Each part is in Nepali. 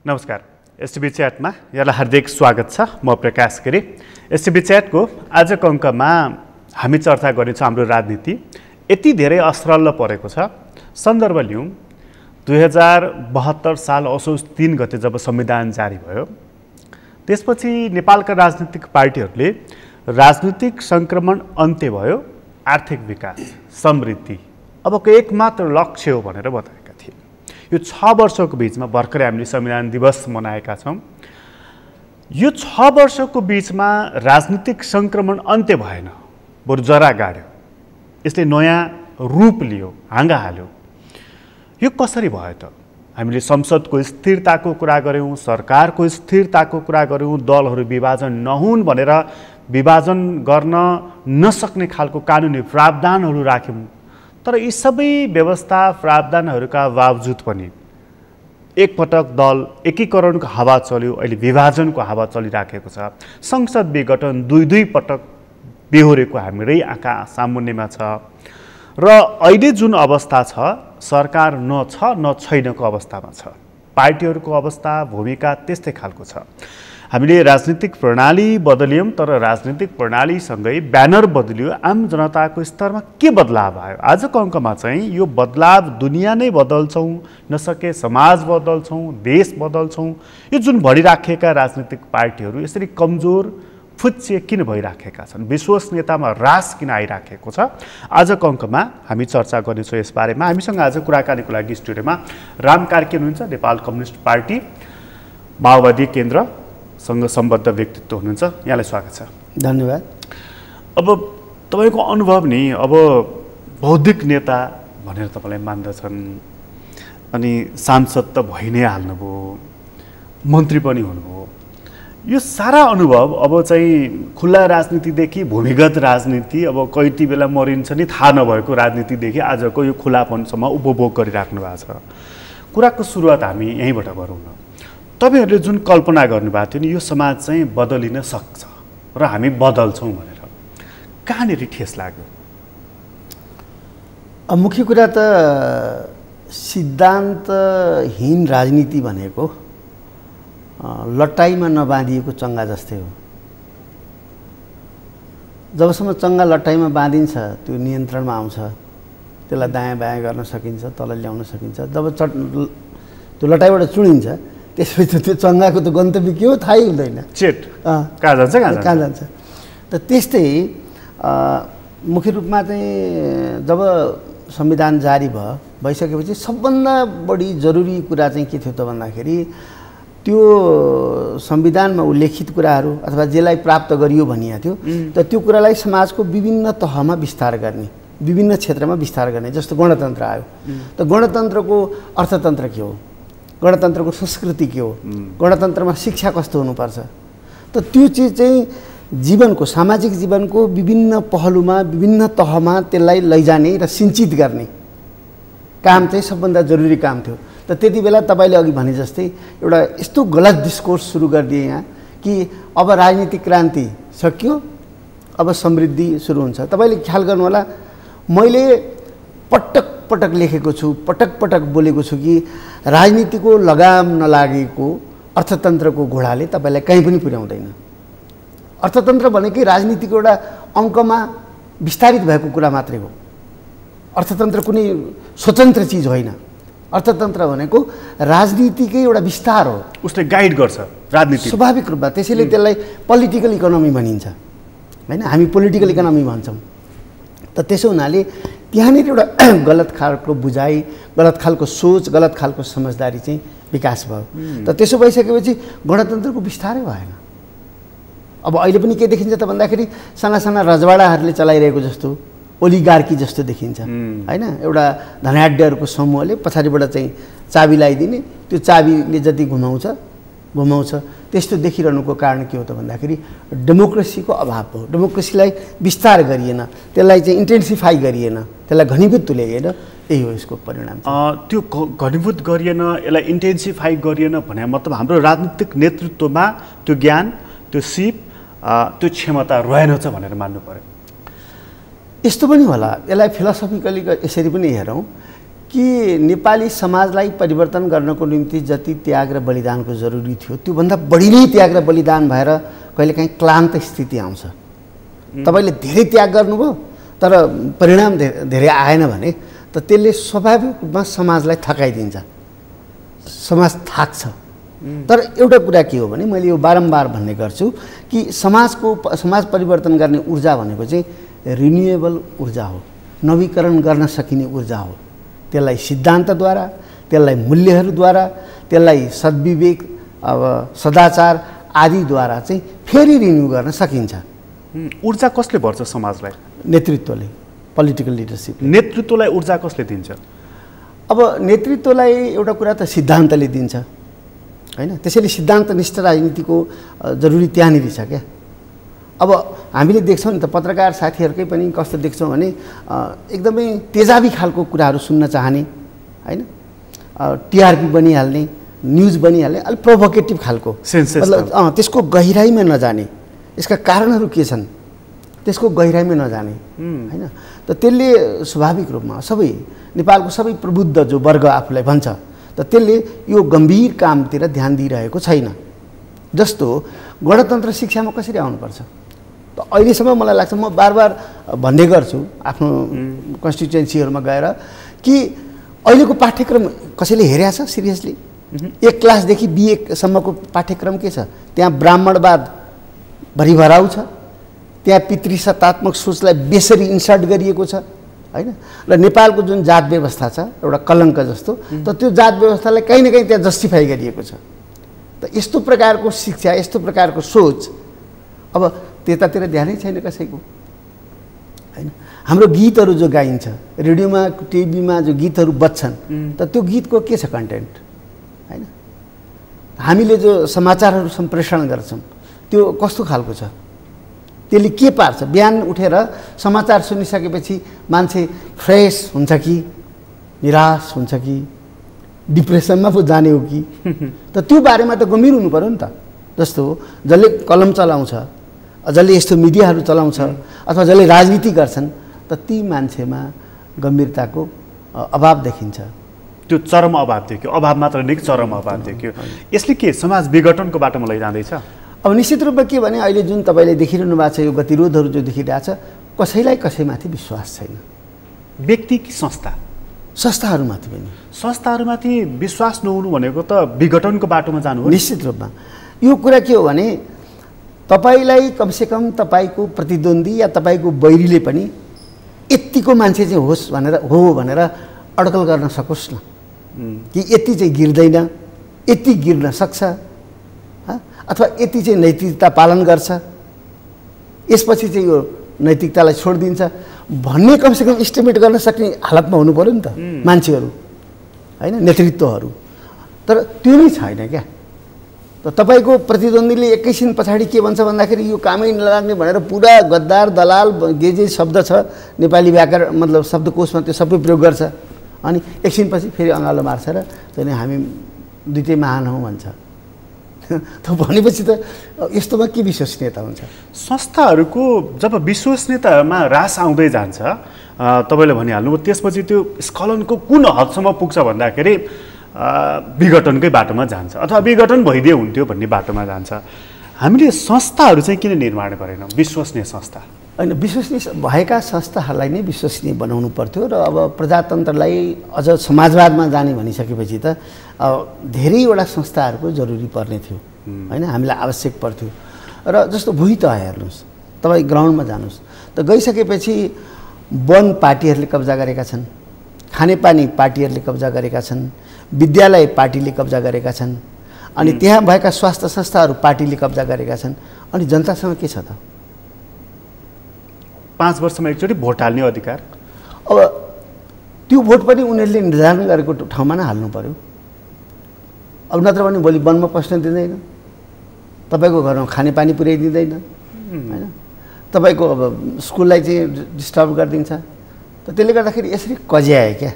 नमस्कार। एसटिभी च्याटमा यहाँलाई हार्दिक स्वागत छ। म प्रकाश गिरी। एसटिभी च्याटको आजको अङ्कमा हामी चर्चा गर्नेछौँ हाम्रो राजनीति यति धेरै असरल परेको छ। सन्दर्भ लिउँ 2072 साल असोज 3 गते जब संविधान जारी भयो, त्यसपछि नेपालका राजनीतिक पार्टीहरूले राजनीतिक सङ्क्रमण अन्त्य भयो, आर्थिक विकास समृद्धि अबको एकमात्र लक्ष्य हो भनेर बताएका थिए। यो 6 वर्षको बिचमा भर्खरै हामीले संविधान दिवस मनाएका छौँ। यो 6 वर्षको बिचमा राजनीतिक सङ्क्रमण अन्त्य भएन, बरु जरा गाड्यो। यसले नयाँ रूप लियो, हाँगा हाल्यो। यो कसरी भयो त? हामीले संसदको स्थिरताको कुरा गऱ्यौँ, सरकारको स्थिरताको कुरा गऱ्यौँ, दलहरू विभाजन नहुन् भनेर विभाजन गर्न नसक्ने खालको कानुनी प्रावधानहरू राख्यौँ। तर यी सबै व्यवस्था प्रावधानहरूका बावजुद पनि एकपटक दल एकीकरणको हावा चल्यो, अहिले विभाजनको हावा चलिराखेको छ। संसद विघटन दुई पटक बेहोरेको हाम्रै आँखा सामुन्नेमा छ र अहिले जुन अवस्था छ, सरकार न छ न छैनको अवस्थामा छ। पार्टीहरूको अवस्था भूमिका त्यस्तै खालको छ। हामीले राजनीतिक प्रणाली बदल्यौँ, तर राजनीतिक प्रणालीसँगै ब्यानर बदलियो। आम जनताको स्तरमा के बदलाव आयो? आजको अङ्कमा चाहिँ यो बदलाव दुनियाँ नै बदल्छौँ, नसके समाज बदल्छौँ, देश बदल्छौँ। यो जुन बढिराखेका राजनीतिक पार्टीहरू यसरी कमजोर फुच्चे किन भइराखेका छन्? विश्वसनीयतामा ह्रास किन आइराखेको छ? आजको अङ्कमा हामी चर्चा गर्नेछौँ यस बारेमा। हामीसँग आज कुराकानीको लागि स्टुडियोमा राम कार्की हुनुहुन्छ, नेपाल कम्युनिस्ट पार्टी माओवादी केन्द्रसँग सम्बद्ध व्यक्तित्व हुनुहुन्छ। यहाँलाई स्वागत छ। धन्यवाद। अब तपाईँको अनुभव नि, अब बौद्धिक नेता भनेर तपाईँलाई मान्दछन्, अनि सांसद त भइ नै हाल्नुभयो, मन्त्री पनि हुनुभयो। यो सारा अनुभव अब चाहिँ खुल्ला राजनीतिदेखि भूमिगत राजनीति, अब कति बेला मरिन्छ नि थाहा नभएको राजनीतिदेखि आजको यो खुलापनसम्म उपभोग गरिराख्नु भएको छ। कुराको सुरुवात हामी यहीँबाट गरौँ न। तपाईँहरूले जुन कल्पना गर्नुभएको थियो नि, यो समाज चाहिँ बदलिन सक्छ र हामी बदल्छौँ भनेर, कहाँनिर ठेस लाग्यो? मुख्य कुरा त सिद्धान्तहीन राजनीति भनेको लट्टाइमा नबाँधिएको चङ्गा जस्तै हो। जबसम्म चङ्गा लट्टाइमा बाँधिन्छ त्यो नियन्त्रणमा आउँछ, त्यसलाई दायाँ बायाँ गर्न सकिन्छ, तल ल्याउन सकिन्छ। जब त्यो लट्टाइबाट चुडिन्छ त्यसपछि त्यो चङ्गाको त गन्तव्य के हो थाहै हुँदैन। चेट कहाँ जान्छ। त त्यस्तै मुख्य रूपमा चाहिँ जब संविधान जारी भइसकेपछि सबभन्दा बढी जरुरी कुरा चाहिँ के थियो त भन्दाखेरि त्यो संविधानमा उल्लेखित कुराहरू अथवा जेलाई प्राप्त गरियो भनिएको थियो त त्यो कुरालाई समाजको विभिन्न तहमा विस्तार गर्ने, विभिन्न क्षेत्रमा विस्तार गर्ने। जस्तो गणतन्त्र आयो, त गणतन्त्रको अर्थतन्त्र के हो, गणतन्त्रको संस्कृति के हो, गणतन्त्रमा शिक्षा कस्तो हुनुपर्छ, त त्यो चिज चाहिँ जीवनको सामाजिक जीवनको विभिन्न पहलुमा विभिन्न तहमा त्यसलाई लैजाने र सिञ्चित गर्ने काम चाहिँ सबभन्दा जरुरी काम थियो। त त्यति बेला तपाईँले अघि भने जस्तै एउटा यस्तो गलत डिस्कोर्स सुरु गरिदिए यहाँ कि अब राजनीतिक क्रान्ति सकियो, अब समृद्धि सुरु हुन्छ। तपाईँले ख्याल गर्नु होला, मैले पटक पटक लेखेको छु, पटक पटक बोलेको छु कि राजनीतिको लगाम नलागेको अर्थतन्त्रको घोडाले तपाईँलाई कहीँ पनि पुर्याउँदैन। अर्थतन्त्र भनेकै राजनीतिको एउटा अङ्कमा विस्तारित भएको कुरा मात्रै हो। अर्थतन्त्र कुनै स्वतन्त्र चिज होइन। अर्थतन्त्र भनेको राजनीतिकै एउटा विस्तार हो, उसले गाइड गर्छ राजनीति स्वाभाविक रूपमा। त्यसैले त्यसलाई पोलिटिकल इकोनोमी भनिन्छ, होइन? हामी पोलिटिकल इकोनोमी भन्छौँ। त त्यसो हुनाले त्यहाँनिर एउटा गलत खालको बुझाइ, गलत खालको सोच, गलत खालको समझदारी चाहिँ विकास भयो। त त्यसो भइसकेपछि गणतन्त्रको विस्तारै भएन। अब अहिले पनि के देखिन्छ त भन्दाखेरि साना साना रजवाडाहरूले चलाइरहेको जस्तो, ओलिगार्की जस्तो देखिन्छ, होइन? एउटा धनाढ्यहरूको समूहले पछाडिबाट चाहिँ चाबी लगाइदिने, त्यो चाबीले जति घुमाउँछ त्यस्तो देखिरहनुको कारण के हो त भन्दाखेरि डेमोक्रेसीको अभाव हो। डेमोक्रेसीलाई विस्तार गरिएन, त्यसलाई चाहिँ इन्टेन्सिफाई गरिएन, त्यसलाई घनीभूत तुल्याइएन। यही हो यसको परिणाम। त्यो घनीभूत गरिएन, यसलाई इन्टेन्सिफाई गरिएन भने मतलब हाम्रो राजनीतिक नेतृत्वमा त्यो ज्ञान, त्यो सिप, त्यो क्षमता रहेनछ भनेर मान्नु पर्यो। यस्तो पनि होला, यसलाई फिलोसफिकली यसरी पनि हेरौँ कि नेपाली समाजलाई परिवर्तन गर्नको निम्ति जति त्याग र बलिदानको जरुरी थियो त्योभन्दा बढी नै त्याग र बलिदान भएर कहिलेकाहीँ क्लान्त स्थिति आउँछ। तपाईँले धेरै त्याग गर्नुभयो तर परिणाम धेरै आएन भने त त्यसले स्वाभाविक रूपमा समाजलाई थकाइदिन्छ, समाज थाक्छ। तर एउटा कुरा के हो भने मैले यो बारम्बार भन्ने गर्छु कि समाज परिवर्तन गर्ने ऊर्जा भनेको चाहिँ रिन्युएबल ऊर्जा हो, नवीकरण गर्न सकिने ऊर्जा हो। त्यसलाई सिद्धान्तद्वारा, त्यसलाई मूल्यहरूद्वारा, त्यसलाई सद्विवेक अब सदाचार आदिद्वारा चाहिँ फेरि रिन्यू गर्न सकिन्छ। ऊर्जा कसले भर्छ समाजलाई? नेतृत्वले, पोलिटिकल लिडरसिप। नेतृत्वलाई ऊर्जा कसले दिन्छ? अब नेतृत्वलाई एउटा कुरा त सिद्धान्तले दिन्छ हैन, त्यसैले सिद्धान्तनिष्ठ राजनीतिको जरुरी त्यहाँनिर छ क्या। अब हामीले देख्छौँ नि त पत्रकार साथीहरूकै पनि कस्तो देख्छौँ भने एकदमै तेजाबी खालको कुराहरू सुन्न चाहने हैन, टिआरपी बनिहाल्ने, न्युज बनिहाल्ने, अलिक प्रोभोकेटिभ खालको, मतलब त्यसको गहिराइमा नजाने, यसका कारणहरू के छन् त्यसको गहिराइमा नजाने हैन। त त्यसले स्वाभाविक रूपमा सबै नेपालको सबै प्रबुद्ध जो वर्ग आफूलाई भन्छ त त्यसले यो गम्भीर कामतिर ध्यान दिइरहेको छैन। जस्तो गणतन्त्र शिक्षामा कसरी आउनुपर्छ त अहिलेसम्म मलाई लाग्छ, म बारबार भन्ने गर्छु आफ्नो कन्स्टिट्युएन्सीहरूमा गएर कि अहिलेको पाठ्यक्रम कसैले हेरेको छ सिरियसली? 1 क्लासदेखि BA सम्मको पाठ्यक्रम के छ? त्यहाँ ब्राह्मणवाद भरिभराउ छ, त्यहाँ पितृसत्तात्मक सोचलाई बेसरी इन्सर्ट गरिएको छ हैन। र नेपालको जुन जात व्यवस्था छ एउटा कलङ्क जस्तो, त त्यो जात व्यवस्थालाई कहीँ न कहीँ त्यहाँ जस्टिफाई गरिएको छ। त यस्तो प्रकारको शिक्षा, यस्तो प्रकारको सोच अब त्यतातिर ध्यानै छैन कसैको हैन। हाम्रो गीतहरू जो गाइन्छ, रेडियोमा टिभीमा जो गीतहरू बज्छन्, त त्यो गीतको के छ कन्टेन्ट हैन? हामीले जो समाचारहरू सम्प्रेषण गर्छौँ त्यो कस्तो खालको छ? त्यसले के पार्छ? बिहान उठेर समाचार सुनिसकेपछि मान्छे फ्रेस हुन्छ कि निराश हुन्छ कि डिप्रेसनमा पो जाने हो कि? त त्यो बारेमा त गम्भीर हुनु पर्यो नि त। जस्तो जसले कलम चलाउँछ, जसले यस्तो मिडियाहरू चलाउँछ अथवा जसले राजनीति गर्छन्, त ती मान्छेमा गम्भीरताको अभाव देखिन्छ। त्यो चरम अभाव देखियो, अभाव मात्र नै चरम अभाव देखियो। यसले के समाज विघटनको बाटोमा लैजाँदैछ? अब निश्चित रूपमा के भने अहिले जुन तपाईँले देखिरहनु भएको छ यो गतिरोधहरू जो देखिरहेछ, कसैलाई कसैमाथि विश्वास छैन। व्यक्ति कि संस्था? संस्थाहरूमाथि पनि। संस्थाहरूमाथि विश्वास नहुनु भनेको त विघटनको बाटोमा जानु हो। निश्चित रूपमा यो कुरा के हो भने तपाईँलाई कमसेकम तपाईँको प्रतिद्वन्दी या तपाईँको बैरीले पनि यतिको मान्छे चाहिँ होस् भनेर अड्कल गर्न सकोस् न कि यति चाहिँ गिर्दैन, यति गिर्न सक्छ अथवा यति चाहिँ नैतिकता पालन गर्छ, यसपछि चाहिँ यो नैतिकतालाई छोडिदिन्छ भन्ने कमसेकम इस्टिमेट गर्न सक्ने हालतमा हुनु पर्यो नि त मान्छेहरू हैन, नेतृत्वहरू। तर त्यो नै छैन क्या। त तपाईँको प्रतिद्वन्दीले एकैछिन पछाडि के भन्छ भन्दाखेरि यो कामै नलाग्ने भनेर पुरा गद्दार दलाल जे शब्द छ नेपाली व्याकरण मतलब शब्दकोशमा त्यो सबै प्रयोग गर्छ, अनि एकछिनपछि फेरि अँगालो मार्छ र चाहिँ हामी द्वितीय महान हौँ भन्छ। त भनेपछि त यस्तोमा के विश्वसनीयता हुन्छ? संस्थाहरूको जब विश्वसनीयतामा ह्रास आउँदै जान्छ, तपाईँले भनिहाल्नु त्यसपछि त्यो स्खलनको कुन हदसम्म पुग्छ भन्दाखेरि विघटनकै बाटोमा जान्छ अथवा विघटन भइदिए हुन्थ्यो भन्ने बाटोमा जान्छ। हामीले संस्थाहरू चाहिँ किन निर्माण गरेनौँ? विश्वसनीय संस्था होइन, विश्वसनीय भएका संस्थाहरूलाई नै विश्वसनीय बनाउनु पर्थ्यो र अब प्रजातन्त्रलाई अझ समाजवादमा जाने भनिसकेपछि त धेरैवटा संस्थाहरूको जरुरी पर्ने थियो होइन, हामीलाई आवश्यक पर्थ्यो। र जस्तो भुइँ तह हेर्नुहोस्, तपाईँ ग्राउन्डमा जानुहोस् त गइसकेपछि वन पार्टीहरूले कब्जा गरेका छन्, खानेपानी पार्टीहरूले कब्जा गरेका छन्, विद्यालय पार्टीले कब्जा गरेका छन्, अनि त्यहाँ भएका स्वास्थ्य संस्थाहरू पार्टीले कब्जा गरेका छन्। अनि जनतासँग के छ त? 5 वर्षमा एकचोटि भोट हाल्ने अधिकार। अब त्यो भोट पनि उनीहरूले निर्धारण गरेको ठाउँमा नै हाल्नु पर्यो। अब नत्र भने भोलि वनमा पस्न दिँदैन, तपाईँको घरमा खानेपानी पुर्याइदिँदैन होइन, तपाईँको अब स्कुललाई चाहिँ डिस्टर्ब गरिदिन्छ। त त्यसले गर्दाखेरि यसरी कज्याए क्या।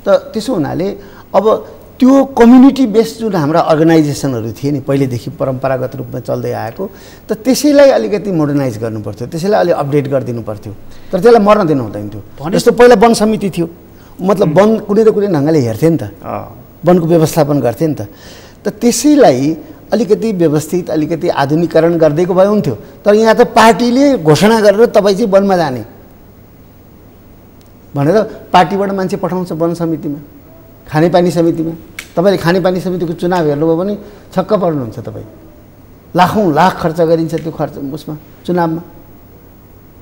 त त्यसो हुनाले अब त्यो कम्युनिटी बेस्ड जुन हाम्रा अर्गनाइजेसनहरू थिए नि पहिलेदेखि परम्परागत रूपमा चल्दै आएको, त त्यसैलाई अलिकति मोडर्नाइज गर्नुपर्थ्यो, त्यसैलाई अलिक अपडेट गरिदिनु पर्थ्यो। तर त्यसलाई मर्न दिनु हुँदैन थियो। जस्तो पहिला वन समिति थियो, मतलब वन कुनै न कुनै ढङ्गले हेर्थे नि त, वनको व्यवस्थापन गर्थे नि त। त त्यसैलाई अलिकति व्यवस्थित अलिकति आधुनिकीकरण गरिदिएको भए हुन्थ्यो। तर यहाँ त पार्टीले घोषणा गरेर तपाईँ चाहिँ वनमा जाने भनेर पार्टीबाट मान्छे पठाउँछ वन समितिमा, खानेपानी समितिमा। तपाईँले खानेपानी समितिको चुनाव हेर्नुभयो भने छक्क पर्नुहुन्छ तपाईँ। लाखौँ लाख खर्च गरिन्छ त्यो खर्च उसमा चुनावमा,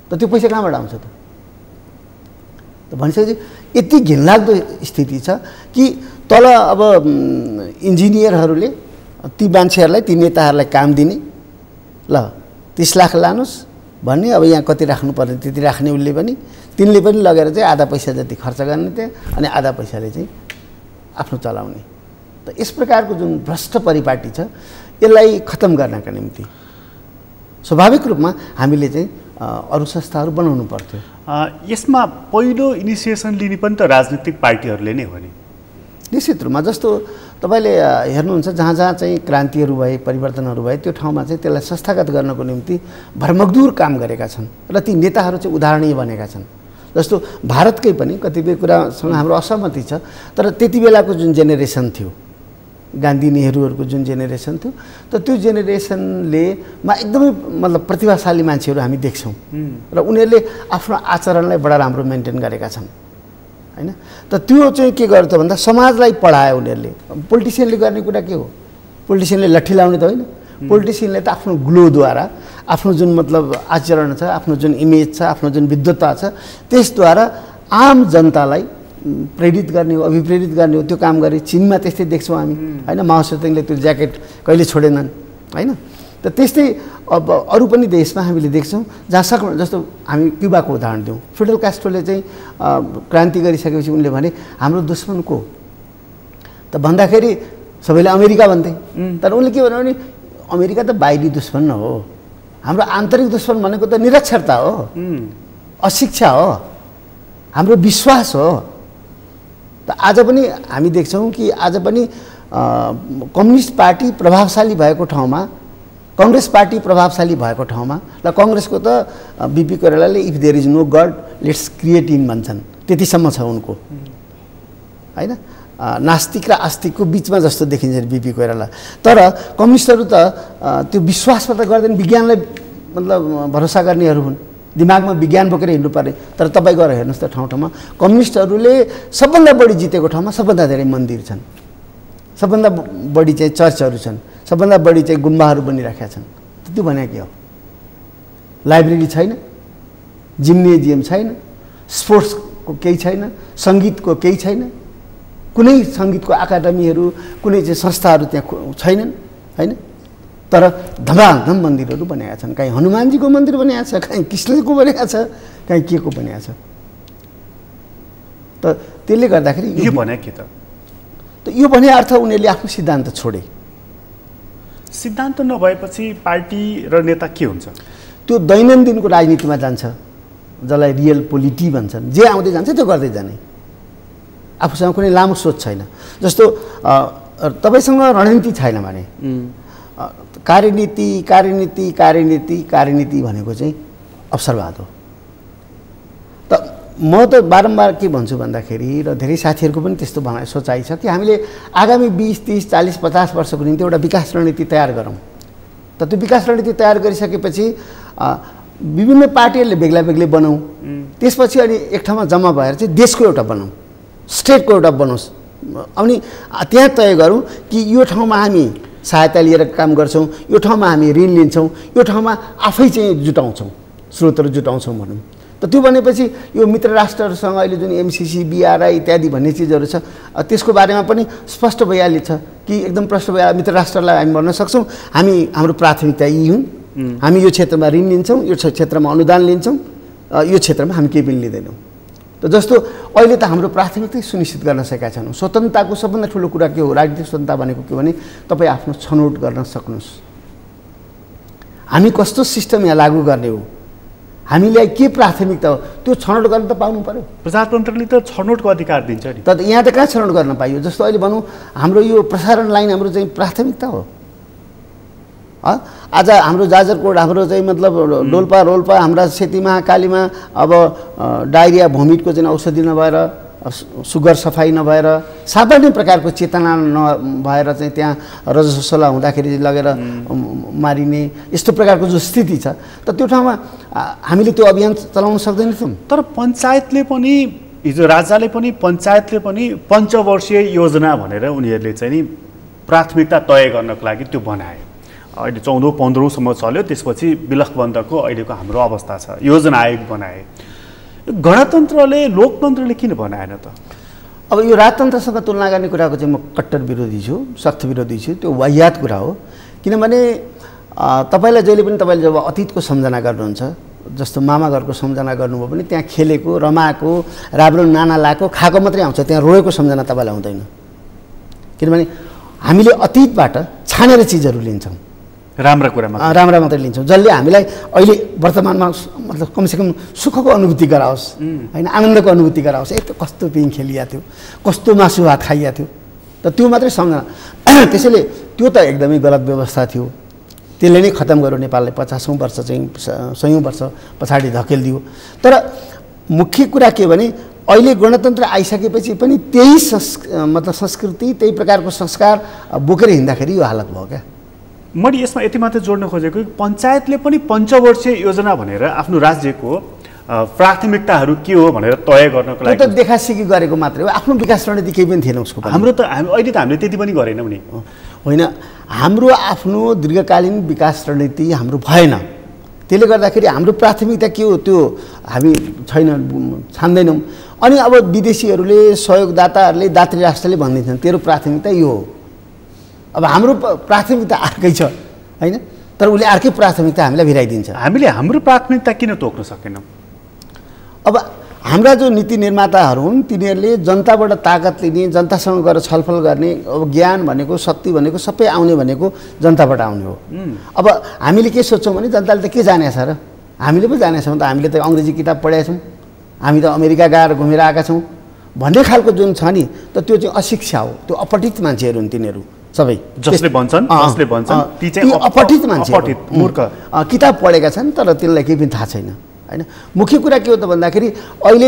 त त्यो पैसा कहाँबाट आउँछ त भनिसकेपछि यति घिनलाग्दो स्थिति छ कि तल अब इन्जिनियरहरूले ती मान्छेहरूलाई ती नेताहरूलाई काम दिने, ल 30 लाख लानुहोस् भन्ने, अब यहाँ कति राख्नुपर्ने त्यति राख्ने उसले पनि, तिनले पनि लगेर चाहिँ आधा पैसा जति खर्च गर्ने त्यहाँ, अनि आधा पैसाले चाहिँ आफ्नो चलाउने। त यस प्रकारको जुन भ्रष्ट परिपाटी छ यसलाई खत्तम गर्नका निम्ति स्वाभाविक रूपमा हामीले चाहिँ अरू संस्थाहरू बनाउनु पर्थ्यो। यसमा पहिलो इनिसिएसन लिने पनि त राजनीतिक पार्टीहरूले नै हो नि। निश्चित रूपमा जस्तो तपाईँले हेर्नुहुन्छ जहाँ जहाँ चाहिँ क्रान्तिहरू भए, परिवर्तनहरू भए, त्यो ठाउँमा चाहिँ त्यसलाई संस्थागत गर्नको निम्ति भरमग्दुर काम गरेका छन् र ती नेताहरू चाहिँ उदाहरणीय बनेका छन्। जस्तो भारतकै पनि कतिपय कुरासँग हाम्रो असहमति छ, तर त्यति बेलाको जुन जेनेरेसन थियो, गान्धी नेहरूहरूको जुन जेनेरेसन थियो, त त्यो जेनेरेसनले एकदमै मतलब प्रतिभाशाली मान्छेहरू हामी देख्छौँ र उनीहरूले आफ्नो आचरणलाई बडा राम्रो मेन्टेन गरेका छन् हैन। त त्यो चाहिँ के गर्छ भन्दा समाजलाई पढायो उनीहरूले। पोलिटिसियनले गर्ने कुरा के हो? पोलिटिसियनले लट्ठी लाउने त होइन, पोलिटिसियनले त आफ्नो ग्लोद्वारा आफ्नो जुन मतलब आचरण छ, आफ्नो जुन इमेज छ, आफ्नो जुन विद्वत्ता छ, त्यसद्वारा आम जनतालाई प्रेरित गर्ने हो, अभिप्रेरित गर्ने हो। त्यो काम गरे। चीनमा त्यस्तै देख्छौँ हामी हैन। माओ सेतुङले त्यो ज्याकेट कहिले छोडेनन् हैन। त त्यस्तै अब अरू पनि देशमा हामीले देख्छौँ जहाँ जस्तो हामी क्युबाको उदाहरण दिउँ। फिडेल कास्ट्रोले चाहिँ क्रान्ति गरिसकेपछि उनले भने हाम्रो दुश्मन को त भन्दाखेरि सबैले अमेरिका भन्थे। तर उनले के भन्यो भने अमेरिका त बाहिरी दुश्मन न हो, हाम्रो आन्तरिक दुश्मन भनेको त निरक्षरता हो, अशिक्षा हो, हाम्रो विश्वास हो। त आज पनि हामी देख्छौँ कि आज पनि कम्युनिस्ट पार्टी प्रभावशाली भएको ठाउँमा, कांग्रेस पार्टी प्रभावशाली भएको ठाउँमा, ल कांग्रेसको त बीपी कोइरालाले if there is no god let's create in भन्छन्, त्यतिसम्म छ उनको हैन। नास्तिक र आस्तिकको बिचमा जस्तो देखिन्छ बीपी कोइराला। तर कम्युनिस्टहरू त त्यो विश्वासमा त गर्दैन, विज्ञानलाई मतलब भरोसा गर्नेहरू हुन्, दिमागमा विज्ञान बोकेर हिँड्नु पर्ने। तर तपाईँ गएर हेर्नुहोस् त ठाउँ ठाउँमा कम्युनिस्टहरूले सबभन्दा बढी जितेको ठाउँमा सबभन्दा धेरै मन्दिर छन्, सबभन्दा बढी चाहिँ चर्चहरू छन्, सबभन्दा बढी चाहिँ गुम्बाहरू बनिराखेका छन्। त्यो भने के हो? लाइब्रेरी छैन, जिम्नेजियम छैन, स्पोर्ट्सको केही छैन, सङ्गीतको केही छैन, कुनै सङ्गीतको अकादमीहरू, कुनै चाहिँ संस्थाहरू त्यहाँ छैनन् हैन। तर धमाधम मन्दिरहरू बनाएका छन्। कहीँ हनुमानजीको मन्दिर बनाएको छ, कहीँ कृष्णको बनाएको छ, कहीँ के को बनाएको छ। त त्यसले गर्दाखेरि यो भने के त यो भने अर्थ उनीहरूले आफ्नो सिद्धान्त छोडे। सिद्धान्त नभएपछि पार्टी र नेता के हुन्छ? त्यो दैनन्दिनको राजनीतिमा जान्छ, जसलाई रियल पोलिटी भन्छन्। जे आउँदै जान्छ त्यो गर्दै जाने, आफूसँग कुनै लामो सोच छैन। जस्तो तपाईँसँग रणनीति छैन भने कार्यनीति कार्यनीति कार्यनीति कार्यनीति भनेको चाहिँ अवसरवाद हो। त म त बारम्बार के भन्छु भन्दाखेरि, र धेरै साथीहरूको पनि त्यस्तो सोचाइ छ कि हामीले आगामी 20, 30, 40, 50 वर्षको निम्ति एउटा विकास रणनीति तयार गरौँ। त त्यो विकास रणनीति तयार गरिसकेपछि विभिन्न पार्टीहरूले बेग्ला बेग्लै बनाऊँ, त्यसपछि अनि एक ठाउँमा जम्मा भएर चाहिँ देशको एउटा बनाऊँ, स्टेटको एउटा बनोस्। अनि त्यहाँ तय गरौँ कि यो ठाउँमा हामी सहायता लिएर काम गर्छौँ, यो ठाउँमा हामी ऋण लिन्छौँ, यो ठाउँमा आफै चाहिँ जुटाउँछौँ, स्रोतहरू जुटाउँछौँ भनौँ। त त्यो भनेपछि यो मित्र राष्ट्रहरूसँग अहिले जुन एमसिसी, बिआरआई इत्यादि भन्ने चिजहरू छ, त्यसको बारेमा पनि स्पष्ट भइहाल्छ कि एकदम प्रष्ट भइहाल्छ। मित्र राष्ट्रलाई हामी भन्न सक्छौँ हामी हाम्रो प्राथमिकता यी हुन्, हामी यो क्षेत्रमा ऋण लिन्छौँ, यो क्षेत्रमा अनुदान लिन्छौँ, यो क्षेत्रमा हामी केही पनि लिँदैनौँ। त जस्तो अहिले त हाम्रो प्राथमिकता सुनिश्चित गर्न सकेका छैनौँ। स्वतन्त्रताको सबभन्दा ठुलो कुरा के हो? राजनीतिक स्वतन्त्रता भनेको के भने तपाईँ आफ्नो छनौट गर्न सक्नुहोस्, हामी कस्तो सिस्टम यहाँ लागू गर्ने हो, हामीलाई के प्राथमिकता हो, त्यो छनौट गर्न त पाउनु पर्यो। प्रजातन्त्रले त छनौटको अधिकार दिन्छ नि। तर यहाँ त कहाँ छनौट गर्न पाइयो? जस्तो अहिले भनौँ हाम्रो यो प्रसारण लाइन हाम्रो चाहिँ प्राथमिकता हो। आज हाम्रो जाजरकोट, हाम्रो चाहिँ मतलब डोल्पा रोल्पा, हाम्रा सेतीमा कालीमा अब डायरिया भोमिटको चाहिँ औषधि नभएर सुगर सफाई नभएर सामान्य प्रकारको चेतना नभएर चाहिँ त्यहाँ रजस्वला हुँदाखेरि लगेर मारिने यस्तो प्रकारको जो स्थिति छ त त्यो ठाउँमा हामीले त्यो अभियान चलाउन सक्दैनौँ। तर पञ्चायतले पनि हिजो राजाले पनि पञ्चायतले पनि पञ्चवर्षीय योजना भनेर उनीहरूले चाहिँ नि प्राथमिकता तय गर्नको लागि त्यो बनाए। अहिले 14-15 चल्यो, त्यसपछि बिलखबन्दको अहिलेको हाम्रो अवस्था छ, योजना आयोग बनाए। गणतन्त्रले लोकतन्त्रले किन बनाएन त? अब यो राजतन्त्रसँग तुलना गर्ने कुराको चाहिँ म कट्टर विरोधी छु, सख्त विरोधी छु। त्यो वाहियात कुरा हो। किनभने तपाईँलाई जहिले पनि तपाईँले जब अतीतको सम्झना गर्नुहुन्छ, जस्तो मामा घरको सम्झना गर्नुभयो भने त्यहाँ खेलेको, रमाएको, राम्रो नाना लाएको, खाएको मात्रै आउँछ, त्यहाँ रोएको सम्झना तपाईँलाई आउँदैन। किनभने हामीले अतीतबाट छानेर चिजहरू लिन्छौँ, राम्रा कुरामा राम्रा मात्रै लिन्छौँ, जसले हामीलाई अहिले वर्तमानमा मतलब कमसेकम सुखको अनुभूति गराओस्, होइन, आनन्दको अनुभूति गराओस्। यस्तो कस्तो पिङ खेलिया थियो, कस्तो मासु भात खाइया थियो, त त्यो मात्रै सम्झना। त्यसैले त्यो त एकदमै गलत व्यवस्था थियो, त्यसले नै खत्तम गर्यो नेपाललाई। 50औं वर्ष चाहिँ 100औं वर्ष पछाडि धकेलिदियो। तर मुख्य कुरा के भने अहिले गणतन्त्र आइसकेपछि पनि त्यही मतलब संस्कृति, त्यही प्रकारको संस्कार बोकेर हिँड्दाखेरि यो हालत भयो क्या। मैले यसमा यति मात्रै जोड्न खोजेको पञ्चायतले पनि पञ्चवर्षीय योजना भनेर आफ्नो राज्यको प्राथमिकताहरू के हो भनेर तय गर्नको लागि त देखासिकी गरेको मात्रै हो, आफ्नो विकास रणनीति केही पनि थिएन उसको। हाम्रो त अहिले त हामीले त्यति पनि गरेनौँ नि। होइन, हाम्रो आफ्नो दीर्घकालीन विकास रणनीति हाम्रो भएन। त्यसले गर्दाखेरि हाम्रो प्राथमिकता के हो त्यो हामी छैन, छान्दैनौँ। अनि अब विदेशीहरूले, सहयोगदाताहरूले, दात्री राष्ट्रले भनिदिन्छन् तेरो प्राथमिकता यो हो। अब हाम्रो प्राथमिकता अर्कै छ, होइन, तर उसले अर्कै प्राथमिकता हामीलाई भिराइदिन्छ। हामीले हाम्रो प्राथमिकता किन तोक्न सकेनौँ? अब हाम्रा जो नीति निर्माताहरू हुन् तिनीहरूले जनताबाट ताकत लिने, जनतासँग गएर छलफल गर्ने, अब ज्ञान भनेको, शक्ति भनेको, सबै आउने भनेको जनताबाट आउने हो। अब हामीले के सोच्छौँ भने जनताले त के जानेछ र, हामीले पो जानेछौँ त, हामीले त अङ्ग्रेजी किताब पढेका छौँ, हामी त अमेरिका गएर घुमेर आएका छौँ भन्ने खालको जुन छ नि, त त्यो चाहिँ अशिक्षा हो। त्यो अपठित मान्छेहरू हुन् तिनीहरू सबै, जसले भन्छन् ती चाहिँ अपठित मान्छे, मूर्ख, किताब पढेका छन् तर तिनलाई केही पनि थाहा छैन, होइन। मुख्य कुरा के हो त भन्दाखेरि अहिले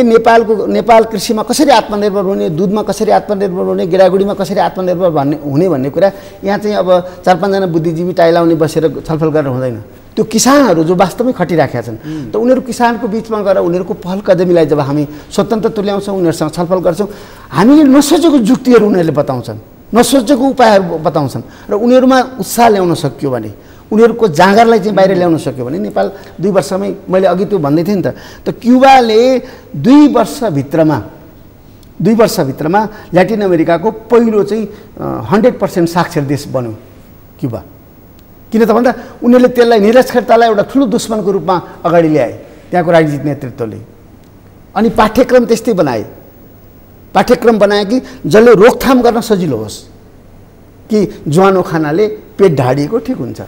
नेपाल कृषिमा कसरी आत्मनिर्भर हुने, दुधमा कसरी आत्मनिर्भर हुने, गेडागुडीमा कसरी आत्मनिर्भर हुने भन्ने कुरा यहाँ चाहिँ अब 4-5 जना बुद्धिजीवी टाइलाउने बसेर छलफल गरेर हुँदैन। त्यो किसानहरू जो वास्तवमै खटिराखेका छन्, त उनीहरू किसानको बिचमा गएर उनीहरूको पहल कदमीलाई जब हामी स्वतन्त्र तुल्याउँछौँ, उनीहरूसँग छलफल गर्छौँ, हामीले नसोचेको जुक्तिहरू उनीहरूले बताउँछन्, नसोचेको उपायहरू बताउँछन्, र उनीहरूमा उत्साह ल्याउन सक्यो भने, उनीहरूको जाँगरलाई चाहिँ बाहिर ल्याउन सक्यो भने नेपाल 2 वर्षमै, मैले अघि त्यो भन्दै थिएँ नि त क्युबाले 2 वर्षभित्रमा ल्याटिन अमेरिकाको पहिलो चाहिँ 100% साक्षर देश बन्यो क्युबा। किन त भन्दा उनीहरूले त्यसलाई निरक्षरतालाई एउटा ठुलो दुश्मनको रूपमा अगाडि ल्याए त्यहाँको राजनीतिक नेतृत्वले। अनि पाठ्यक्रम त्यस्तै बनाए, पाठ्यक्रम बनाए कि जसले रोकथाम गर्न सजिलो होस् कि ज्वानो खानाले पेट ढाडिएको ठिक हुन्छ।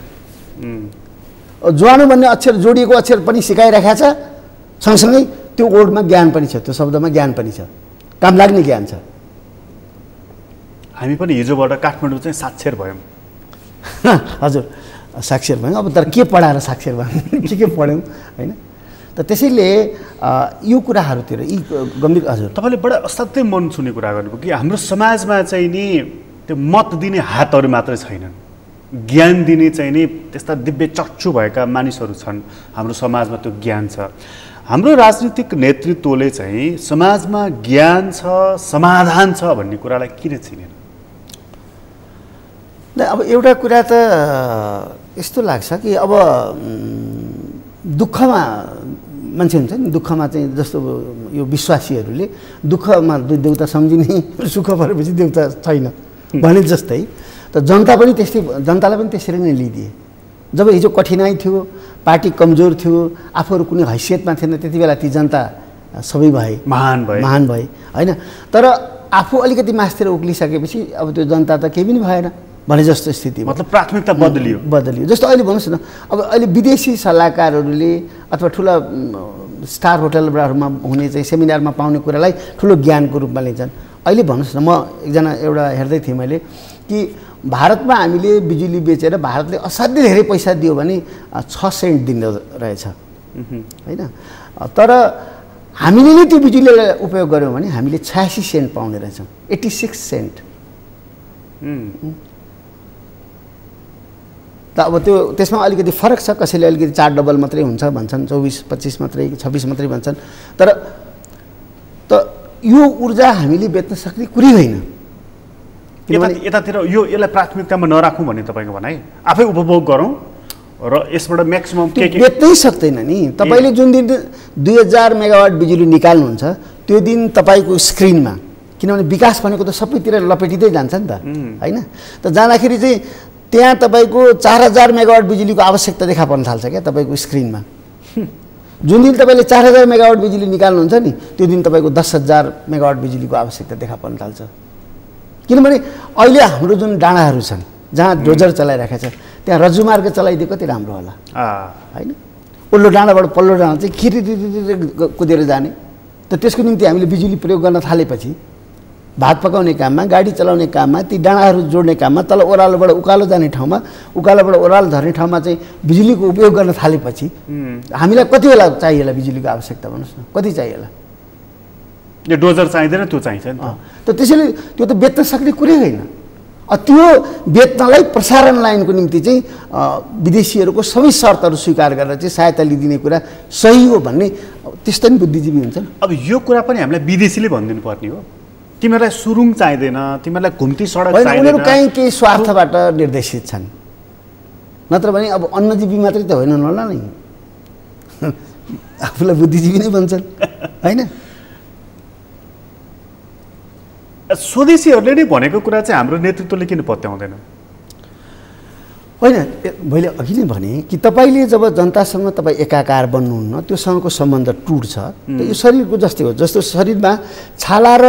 ज्वानो भन्ने अक्षर जोडिएको अक्षर पनि सिकाइराखेको छ, सँगसँगै त्यो वर्डमा ज्ञान पनि छ, त्यो शब्दमा ज्ञान पनि छ, काम लाग्ने ज्ञान छ। हामी पनि हिजोबाट काठमाडौँ चाहिँ साक्षर भयौँ। हजुर, साक्षर भयौँ। अब तर के पढाएर साक्षर भयौँ, के पढ्यौँ, होइन। त त्यसैले यो कुराहरूतिर यी गम्भीर। हजुर, तपाईँले बडा असाध्यै मन छुने कुरा गर्नुभयो कि हाम्रो समाजमा चाहिँ नि त्यो मत दिने हातहरू मात्रै छैनन्, ज्ञान दिने चाहिँ नि त्यस्ता दिव्य चक्षु भएका मानिसहरू छन् हाम्रो समाजमा, त्यो ज्ञान छ। हाम्रो राजनीतिक नेतृत्वले चाहिँ समाजमा ज्ञान छ, समाधान छ भन्ने कुरालाई किन चिनेन? अब एउटा कुरा त यस्तो लाग्छ कि अब दुःखमा मान्छे हुन्छ नि, दुःखमा चाहिँ जस्तो यो विश्वासीहरूले दुःखमा देउता सम्झिने, सुख परेपछि देउता छैन भने जस्तै त जनता पनि त्यस्तै, जनतालाई पनि त्यसरी नै लिइदिए। जब हिजो कठिनाइ थियो, पार्टी कमजोर थियो, आफूहरू कुनै हैसियतमा थिएन, त्यति बेला ती जनता सबै भए, महान भए, होइन। तर आफू अलिकति मास्तिर उक्लिसकेपछि अब त्यो जनता त केही पनि भएन भने जस्तो स्थिति, मतलब प्राथमिकता बदलियो। जस्तो अहिले भन्नुहोस् न, अब अहिले विदेशी सल्लाहकारहरूले अथवा ठुला स्टार होटलहरूमा हुने चाहिँ सेमिनारमा पाउने कुरालाई ठुलो ज्ञानको रूपमा लिन्छन्। अहिले भन्नुहोस् न, म एउटा हेर्दै थिएँ मैले कि भारतमा हामीले बिजुली बेचेर भारतले असाध्यै धेरै पैसा दियो भने 6 सेन्ट दिँदो रहेछ, होइन। तर हामीले नै त्यो बिजुलीलाई उपयोग गऱ्यौँ भने हामीले 86 सेन्ट पाउने रहेछौँ, 86 सेन्ट। त अब त्यो त्यसमा अलिकति फरक छ, कसैले अलिकति 4 डबल मात्रै हुन्छ भन्छन्, 24-25 मात्रै, 26 मात्रै भन्छन्। तर त यो ऊर्जा हामीले बेच्न सक्ने कुरै होइन। यतातिर यसलाई प्राथमिकतामा नराखौँ भने तपाईँको भनाइ, आफै उपभोग गरौँ र यसबाट म्याक्सिमम के बेच्नै सक्दैन नि। तपाईँले जुन दिन 2000 मेगावाट बिजुली निकाल्नुहुन्छ त्यो दिन तपाईँको स्क्रिनमा, किनभने विकास भनेको त सबैतिर लपेटिँदै जान्छ नि त होइन। त जाँदाखेरि चाहिँ त्यहाँ तपाईँको 4000 मेगावाट बिजुलीको आवश्यकता देखा पर्न थाल्छ क्या तपाईँको स्क्रिनमा। जुन दिन तपाईँले 4000 मेगावाट बिजुली निकाल्नुहुन्छ नि त्यो दिन तपाईँको 10,000 मेगावाट बिजुलीको आवश्यकता देखा पर्न थाल्छ। किनभने अहिले हाम्रो जुन डाँडाहरू छन् जहाँ डोजर चलाइरहेको छ त्यहाँ रज्जुमार्ग चलाइदिए कति राम्रो होला होइन। ओल्लो डाँडाबाट पल्लो डाँडा चाहिँ खिरी कुदेर जाने। त त्यसको निम्ति हामीले बिजुली प्रयोग गर्न थालेपछि भात पकाउने काममा, गाडी चलाउने काममा, ती डाँडाहरू जोड्ने काममा, तल ओह्रालोबाट उकालो जाने ठाउँमा, उकालोबाट ओह्रालो झर्ने ठाउँमा चाहिँ बिजुलीको उपयोग गर्न थालेपछि हामीलाई कति बेला चाहिएला बिजुलीको आवश्यकता भन्नुहोस् न, कति चाहिएला? यो डोजर चाहिँदैन, त्यो चाहिन्छ नि त। त्यसैले त्यो त बेच्न सक्ने कुरै होइन। त्यो बेच्नलाई प्रसारण लाइनको निम्ति चाहिँ विदेशीहरूको सबै शर्तहरू स्वीकार गरेर चाहिँ सहायता लिइदिने कुरा सही हो भन्ने त्यस्तो नि बुद्धिजीवी हुन्छन्। अब यो कुरा पनि हामीलाई विदेशीले भनिदिनु पर्ने हो, तिमीहरूलाई सुरुङ चाहिँदैन, तिमीहरूलाई घुम्ती सडक चाहिँदैन। उनीहरू काहीँ केही स्वार्थबाट निर्देशित छन्, नत्र भने अब अन्नजीवी मात्रै त होइन होला नि, आफूलाई बुद्धिजीवी नै भन्छन् होइन। स्वदेशीहरूले नै भनेको कुरा चाहिँ हाम्रो नेतृत्वले किन पत्याउँदैन? होइन, मैले अघि नै भने कि तपाईँले जब जनतासँग तपाईँ एकाकार बन्नुहुन्न त्योसँगको सम्बन्ध टुट्छ। यो शरीरको जस्तै हो, जस्तो शरीरमा छाला र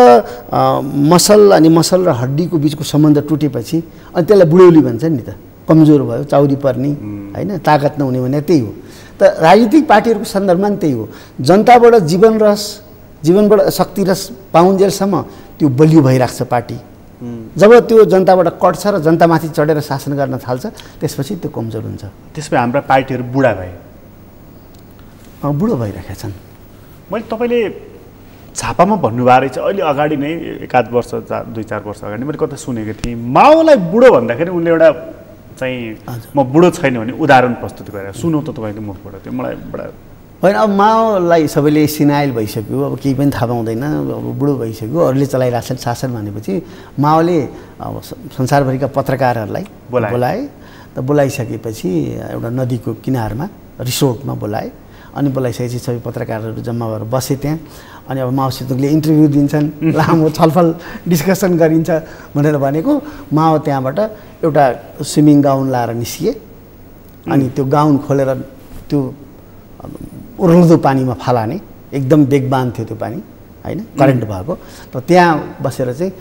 मसल अनि मसल र हड्डीको बिचको सम्बन्ध टुटेपछि अनि त्यसलाई बुढौली भन्छ नि त, कमजोर भयो, चाउरी पर्ने होइन, ताकत नहुने भने त्यही हो। त राजनीतिक पार्टीहरूको सन्दर्भमा पनि त्यही हो। जनताबाट जीवनबाट शक्ति रस पाउन्जेलसम्म त्यो बलियो भइराख्छ पार्टी। जब त्यो जनताबाट कट्छ र जनतामाथि चढेर शासन गर्न थाल्छ त्यसपछि त्यो कमजोर हुन्छ। त्यसपछि हाम्रा पार्टीहरू बुढा भए, बुढो भइरहेका छन्। मैले तपाईँले छापामा भन्नुभएको रहेछ अहिले अगाडि नै 1-8 वर्ष 2-4 वर्ष अगाडि मैले कता सुनेको थिएँ, माओलाई बुढो भन्दाखेरि उनले एउटा चाहिँ म बुढो छैन भने उदाहरण प्रस्तुत गरेर सुनौ त तपाईँको मुखबाट। त्यो मलाई बडा होइन, अब माओलाई सबैले सिनाइल भइसक्यो, अब केही पनि थाहा पाउँदैन, अब बुढो भइसक्यो, अरूले चलाइरहेछन् शासन भनेपछि माओले अब संसारभरिका पत्रकारहरूलाई बोलाए। त बोलाइसकेपछि एउटा नदीको किनारमा रिसोर्टमा बोलाए। अनि बोलाइसकेपछि सबै पत्रकारहरू जम्मा भएर बसे त्यहाँ। अनि अब माओ सेतुङले इन्टरभ्यू दिन्छन्, लामो छलफल डिस्कसन गरिन्छ भनेर भनेको। माओ त्यहाँबाट एउटा स्विमिङ गाउन लाएर निस्किए। अनि त्यो गाउन खोलेर त्यो उर्लदो पानीमा फालाने, एकदम बेगबान थियो त्यो पानी होइन, करेन्ट भएको। त त्यहाँ बसेर चाहिँ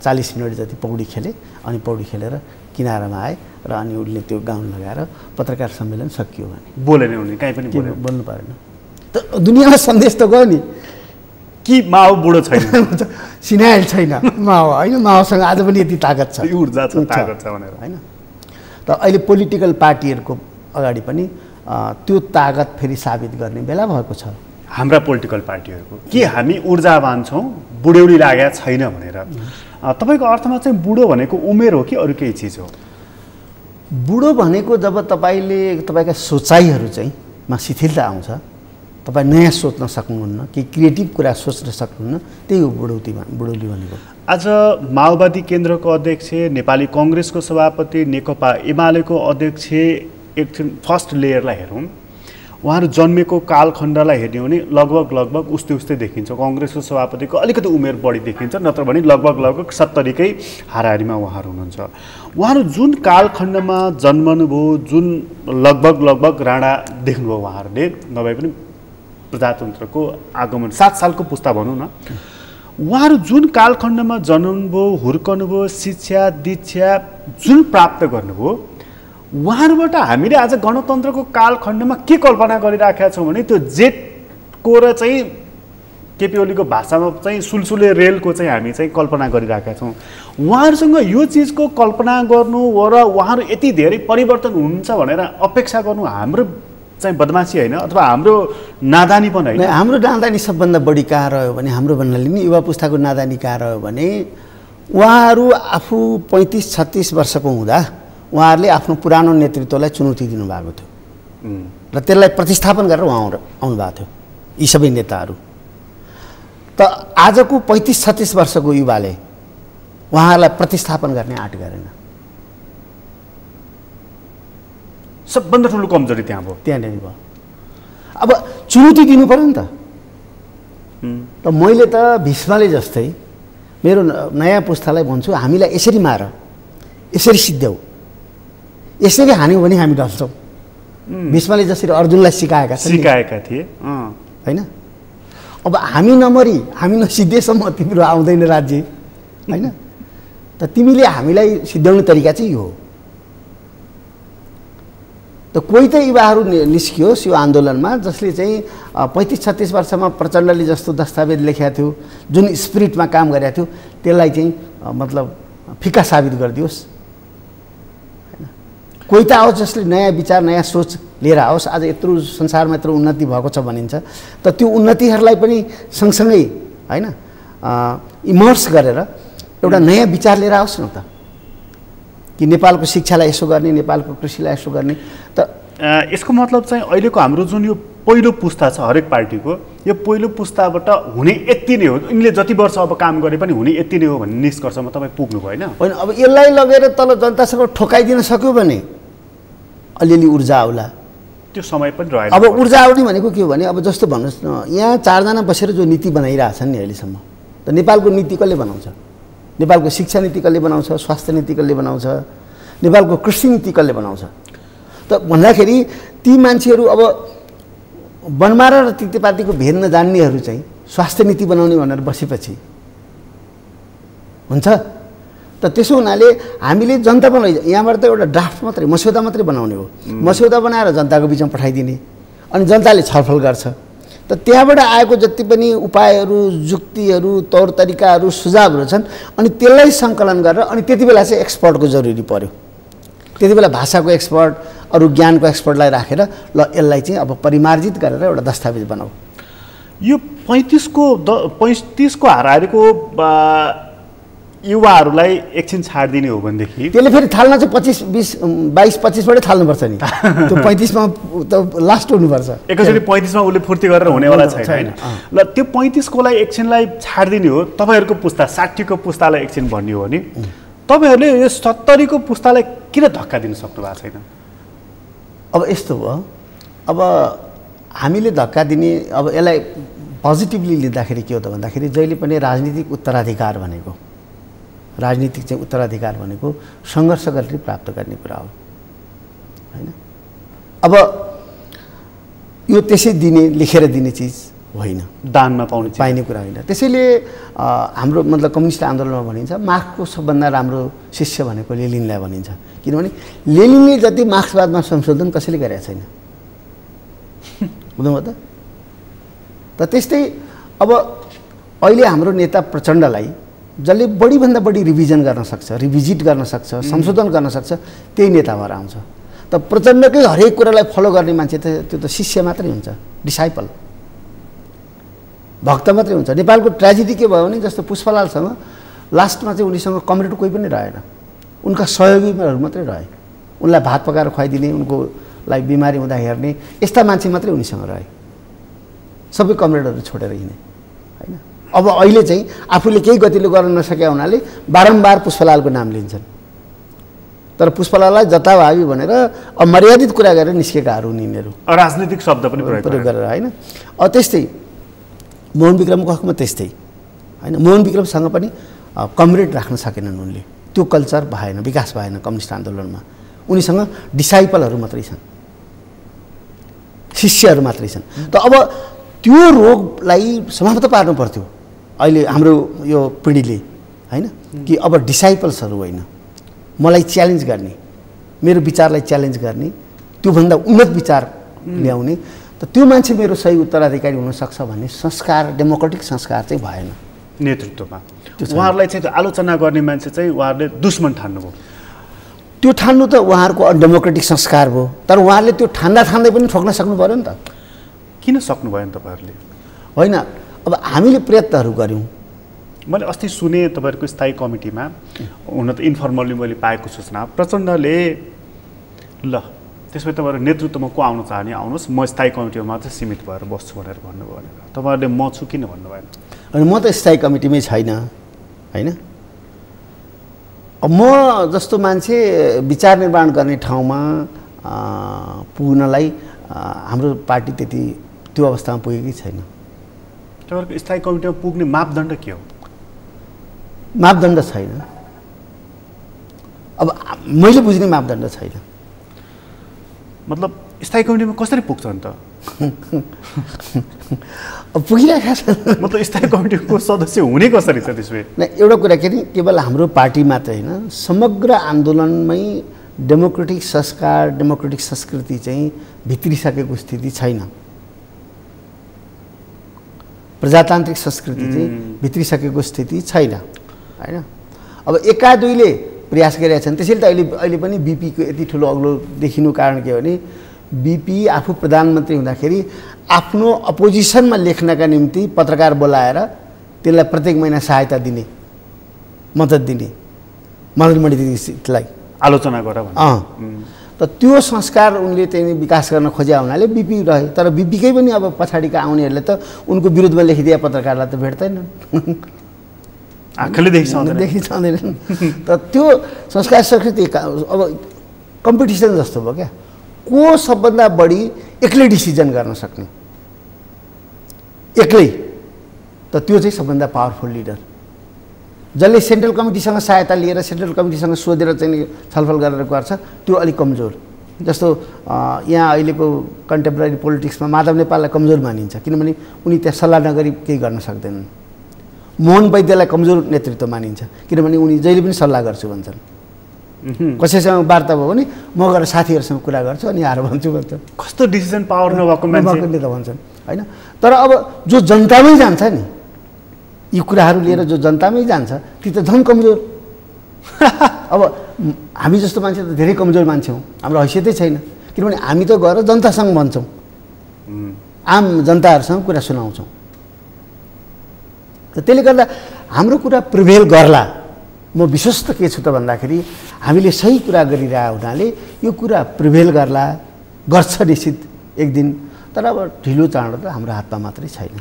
40 मिनट जति पौडी खेले। अनि पौडी खेलेर किनारामा आए र अनि उनले त्यो गाउन लगाएर पत्रकार सम्मेलन सकियो भने बोलेन, उनी कहीँ पनि बोल्नु परेन। त दुनियाँमा सन्देश त गयो नि कि माओ बुढो छैन, सिनाइल छैन माओ होइन, माओसँग आज पनि यति ताकत छ, ऊर्जा छ, ताकत छ भनेर होइन। त अहिले पोलिटिकल पार्टीहरूको अगाडि पनि त्यो ताकत फेरि साबित गर्ने बेला भएको छ हाम्रा पोलिटिकल पार्टीहरूको। के हामी ऊर्जावान छौँ, बुढ्यौली लागेको छैन भनेर? तपाईँको अर्थमा चाहिँ बुढो भनेको उमेर हो कि अरू केही चिज हो? बुढो भनेको जब तपाईँका सोचाइहरू चाहिँ मा शिथिलता आउँछ, तपाईँ नयाँ सोच्न सक्नुहुन्न, केही क्रिएटिभ कुरा सोच्न सक्नुहुन्न, त्यही हो बुढौली भनेको। आज माओवादी केन्द्रको अध्यक्ष, नेपाली कङ्ग्रेसको सभापति, नेकपा एमालेको अध्यक्ष, एकछिन फर्स्ट लेयरलाई हेरौँ, उहाँहरू जन्मेको कालखण्डलाई हेर्ने हो भने लगभग उस्तै देखिन्छ। कङ्ग्रेसको सभापतिको अलिकति उमेर बढी देखिन्छ, नत्र भने लगभग 70कै हाराहारीमा उहाँहरू हुनुहुन्छ। उहाँहरू जुन कालखण्डमा जन्मनुभयो, जुन लगभग राणा देख्नुभयो उहाँहरूले, नभए पनि प्रजातन्त्रको आगमन 7 सालको पुस्ता भनौँ न, उहाँहरू जुन कालखण्डमा जन्मनुभयो, हुर्कनुभयो, शिक्षा दीक्षा जुन प्राप्त गर्नुभयो, उहाँहरूबाट हामीले आज गणतन्त्रको कालखण्डमा के कल्पना गरिराखेका छौँ भने त्यो जेटको र चाहिँ केपी ओलीको भाषामा चाहिँ सुलसुले रेलको चाहिँ हामी चाहिँ कल्पना गरिराखेका छौँ। उहाँहरूसँग यो चिजको कल्पना गर्नु र उहाँहरू यति धेरै परिवर्तन हुन्छ भनेर अपेक्षा गर्नु हाम्रो चाहिँ बदमासी होइन, अथवा हाम्रो नादानी पनि होइन। हाम्रो नादानी सबभन्दा बढी कहाँ रह्यो भने हाम्रो भन्नाले नि युवा पुस्ताको नादानी कहाँ रह्यो भने उहाँहरू आफू 35-36 वर्षको हुँदा उहाँहरूले आफ्नो पुरानो नेतृत्वलाई चुनौती दिनुभएको थियो र त्यसलाई प्रतिस्थापन गरेर उहाँ आउनुभएको थियो यी सबै नेताहरू। त आजको 35-36 वर्षको युवाले उहाँहरूलाई प्रतिस्थापन गर्ने आँट गरेन। सबभन्दा ठुलो कमजोरी त्यहाँ भयो। त्यहाँनिर भयो। अब चुनौती दिनु पर्यो नि त। त मैले त भीष्मले जस्तै मेरो नयाँ पुस्तालाई भन्छु हामीलाई यसरी मार, यसरी सिद्ध्याऊ, यसरी हान्यौँ भने हामी डल्छौँ। भीष्मले जसरी अर्जुनलाई सिकाएका थिए होइन। अब हामी नमरी हामी नसिद्धेसम्म तिम्रो आउँदैन राज्य होइन। त तिमीले हामीलाई सिद्ध्याउने तरिका चाहिँ यो हो। त कोही त युवाहरू निस्कियोस् यो आन्दोलनमा जसले चाहिँ 35-36 वर्षमा प्रचण्डले जस्तो दस्तावेज लेखेको थियो, जुन स्पिरिटमा काम गरेको थियो त्यसलाई चाहिँ मतलब फिका साबित गरिदियोस् होइन। कोही त आओस् जसले नयाँ विचार नयाँ सोच लिएर आओस्। आज यत्रो संसारमा यत्रो उन्नति भएको छ भनिन्छ, त त्यो उन्नतिहरूलाई पनि सँगसँगै होइन इमर्स गरेर एउटा नयाँ विचार लिएर आओस् न त, कि नेपालको शिक्षालाई यसो गर्ने, नेपालको कृषिलाई यसो गर्ने। त यसको मतलब चाहिँ अहिलेको हाम्रो जुन यो पहिलो पुस्ता छ हरेक पार्टीको, यो पहिलो पुस्ताबाट हुने यति नै हो, यिनले जति वर्ष अब काम गरे पनि हुने यति नै हो भन्ने निष्कर्षमा तपाईँ पुग्नु भएन? होइन, अब यसलाई लगेर तल जनतासँग ठोकाइदिन सक्यो भने अलिअलि ऊर्जा आउला। त्यो समय पनि रहेन। अब ऊर्जा आउने भनेको के हो भने अब जस्तो भन्नुहोस् न, यहाँ 4 जना बसेर जो नीति बनाइरहेछन् नि अहिलेसम्म, त नेपालको नीति कसले बनाउँछ? नेपालको शिक्षा नीति कसले बनाउँछ? स्वास्थ्य नीति कसले बनाउँछ? नेपालको कृषि नीति कसले बनाउँछ? त भन्दाखेरि ती मान्छेहरू अब बनमारा र तितेपातीको भेद नजान्नेहरू चाहिँ स्वास्थ्य नीति बनाउने भनेर बसेपछि हुन्छ। त त्यसो हुनाले हामीले जनता बनाइ यहाँबाट त एउटा ड्राफ्ट मात्रै मस्यौदा मात्रै बनाउने हो। मस्यौदा बनाएर जनताको बिचमा पठाइदिने अनि जनताले छलफल गर्छ। त त्यहाँबाट आएको जति पनि उपायहरू, जुक्तिहरू, तौर तरिकाहरू, सुझावहरू छन् अनि त्यसलाई सङ्कलन गरेर अनि त्यति बेला चाहिँ एक्सपर्टको जरुरी पर्यो। त्यति बेला भाषाको एक्सपर्ट, अरू ज्ञानको एक्सपर्टलाई राखेर ल यसलाई चाहिँ अब परिमार्जित गरेर एउटा दस्तावेज बनाऊ। यो 35को हाराहारीको युवाहरूलाई एकछिन छाडिदिने हो भनेदेखि त्यसले फेरि थाल्न चाहिँ 22-25बाटै थाल्नुपर्छ नि। त्यो 35मा त लास्ट हुनुपर्छ। एकैचोटि 35मा उसले फुर्ती गरेर हुनेवाला छैन। ल त्यो 35कोलाई एकछिनलाई छाडिदिने हो, तपाईँहरूको पुस्ता 60को पुस्तालाई एकछिन भन्ने हो भने तपाईँहरूले यो 70को पुस्तालाई किन धक्का दिन सक्नु भएको छैन? अब यस्तो भयो, अब हामीले धक्का दिने, अब यसलाई पोजिटिभली लिँदाखेरि के हो त भन्दाखेरि जहिले पनि राजनीतिक उत्तराधिकार भनेको सङ्घर्ष गरेर प्राप्त गर्ने कुरा हो होइन। अब यो त्यसै दिने, लेखेर दिने चिज होइन, दानमा पाइने कुरा होइन। त्यसैले हाम्रो मतलब कम्युनिस्ट आन्दोलनमा भनिन्छ मार्क्सको सबभन्दा राम्रो शिष्य भनेको लेनिनलाई भनिन्छ। किनभने लेनिनले जति मार्क्सवादमा संशोधन कसैले गरेका छैन, बुझ्नुभयो त? त त्यस्तै अब अहिले हाम्रो नेता प्रचण्डलाई जसले बढीभन्दा बढी रिभिजन गर्न सक्छ, रिभिजिट गर्न सक्छ, संशोधन गर्न सक्छ, त्यही नेता भएर आउँछ। त प्रचण्डकै हरेक कुरालाई फलो गर्ने मान्छे त त्यो त शिष्य मात्रै हुन्छ, डिसाइपल, भक्त मात्रै हुन्छ। नेपालको ट्रेजेडी के भयो भने जस्तो पुष्पलालसँग लास्टमा चाहिँ उनीसँग कमरेड कोही पनि रहेन, उनका सहयोगीहरू मात्रै रहे। उनलाई भात पकाएर खुवाइदिने, उनकोलाई बिमारी हुँदा हेर्ने यस्ता मान्छे मात्रै उनीसँग रहे। सबै कमरेडहरू छोडेर हिँडे होइन। अब अहिले चाहिँ आफूले केही गतिले गर्न नसकेका हुनाले बारम्बार पुष्पलालको नाम लिन्छन्, तर पुष्पलाललाई जताभावी भनेर अमर्यादित कुरा गरेर निस्केकाहरू यिनीहरू, राजनीतिक शब्द पनि प्रयोग गरेर होइन। त्यस्तै मोहन विक्रमको हकमा त्यस्तै होइन। मोहन विक्रमसँग पनि कमरेड राख्न सकेनन् उनले, त्यो कल्चर भएन, विकास भएन कम्युनिस्ट आन्दोलनमा। उनीसँग डिसाइपलहरू मात्रै छन्, शिष्यहरू मात्रै छन्। त अब त्यो रोगलाई समाप्त पार्नु पर्थ्यो अहिले हाम्रो यो पिँढीले होइन, कि अब डिसाइपल्सहरू होइन, मलाई च्यालेन्ज गर्ने, मेरो विचारलाई च्यालेन्ज गर्ने, त्योभन्दा उन्नत विचार ल्याउने, त त्यो मान्छे मेरो सही उत्तराधिकारी हुनसक्छ भन्ने संस्कार, डेमोक्रेटिक संस्कार चाहिँ भएन नेतृत्वमा। उहाँहरूलाई चाहिँ आलोचना गर्ने मान्छे चाहिँ उहाँहरूले दुश्मन ठान्नुभयो। त्यो ठान्नु त उहाँहरूको अनडेमोक्रेटिक संस्कार भयो, तर उहाँहरूले त्यो ठान्दै पनि ठोक्न सक्नु पऱ्यो नि त। किन सक्नु भएन तपाईँहरूले? होइन, अब हामीले प्रयत्नहरू गऱ्यौँ। मैले अस्ति सुने तपाईँहरूको स्थायी कमिटीमा, हुन त इन्फर्मल्ली मैले पाएको सूचना, प्रचण्डले ल त्यसमा तपाईँहरू नेतृत्वमा को आउन चाहने आउनुहोस्, म स्थायी कमिटीमा मात्रै सीमित भएर बस्छु भनेर भन्नुभयो भनेर। तपाईँहरूले म छु किन भन्नु भएन? अनि म त स्थायी कमिटीमै छैन होइन। अब म जस्तो मान्छे विचार निर्माण गर्ने ठाउँमा पुग्नलाई हाम्रो पार्टी त्यति त्यो अवस्थामा पुगेकै छैन। तपाईँहरूको स्थायी कमिटीमा पुग्ने मापदण्ड के हो? मापदण्ड छैन। अब मैले बुझ्ने मापदण्ड छैन। मतलब स्थायी कमिटीमा कसरी पुग्छ अन्त? अब पुगिरहेका छन्। मतलब स्थायी कमिटीको सदस्य हुने कसरी छ त्यसमा? एउटा कुरा के नि, केवल हाम्रो पार्टी मात्रै होइन, समग्र आन्दोलनमै डेमोक्रेटिक संस्कार, डेमोक्रेटिक संस्कृति चाहिँ भित्रिसकेको स्थिति छैन। प्रजातान्त्रिक संस्कृति चाहिँ भित्रिसकेको स्थिति छैन होइन। अब एका दुईले प्रयास गरिरहेका छन्, त्यसैले त अहिले पनि बिपीको यति ठुलो अग्लो देखिनु कारण के हो भने बिपी आफू प्रधानमन्त्री हुँदाखेरि आफ्नो अपोजिसनमा लेख्नका निम्ति पत्रकार बोलाएर त्यसलाई प्रत्येक महिना सहायता दिने, मद्दत दिने, मदत दिदीलाई आलोचना गर त त्यो संस्कार उनले चाहिँ विकास गर्न खोजे हुनाले बिपी रहे। तर बिपीकै पनि अब पछाडिका आउनेहरूले त उनको विरुद्धमा लेखिदिए पत्रकारलाई त भेट्दैन, आँखाले देखिँदैन। त त्यो संस्कार संस्कृति अब कम्पिटिसन जस्तो भयो क्या, को सबभन्दा बढी एक्लै डिसिजन गर्न सक्ने, एक्लै, त त्यो चाहिँ सबभन्दा पावरफुल लिडर। जसले सेन्ट्रल कमिटीसँग सहायता लिएर सेन्ट्रल कमिटीसँग सोधेर चाहिँ छलफल गरेर गर्छ त्यो अलिक कमजोर। जस्तो यहाँ अहिलेको कन्टेम्पोरेरी पोलिटिक्समा माधव नेपाललाई कमजोर मानिन्छ, किनभने उनी त्यहाँ सल्लाह नगरी केही गर्न सक्दैनन्। मोहन वैद्यलाई कमजोर नेतृत्व मानिन्छ, किनभने उनी जहिले पनि सल्लाह गर्छु भन्छन्। कसैसँग वार्ता भयो भने म गएर साथीहरूसँग कुरा गर्छु अनि आएर भन्छु भन्छन्। कस्तो डिसिजन पावर नभएको मान्छेले त भन्छन् होइन। तर अब जो जनतामै जान्छ नि, यी कुराहरू लिएर जो जनतामै जान्छ ती त झन् कमजोर। अब हामी जस्तो मान्छे त धेरै कमजोर मान्छे हौँ, हाम्रो हैसियतै छैन, किनभने हामी त गएर जनतासँग भन्छौँ, आम जनताहरूसँग कुरा सुनाउँछौँ। त त्यसले गर्दा हाम्रो कुरा प्रिभेल गर्ला। म विश्वास त के छु त भन्दाखेरि हामीले सही कुरा गरिरहेको हुनाले यो कुरा प्रिभेल गर्ला, गर्छ निश्चित एक दिन। तर अब ढिलो चाँडो त हाम्रो हातमा मात्रै छैन।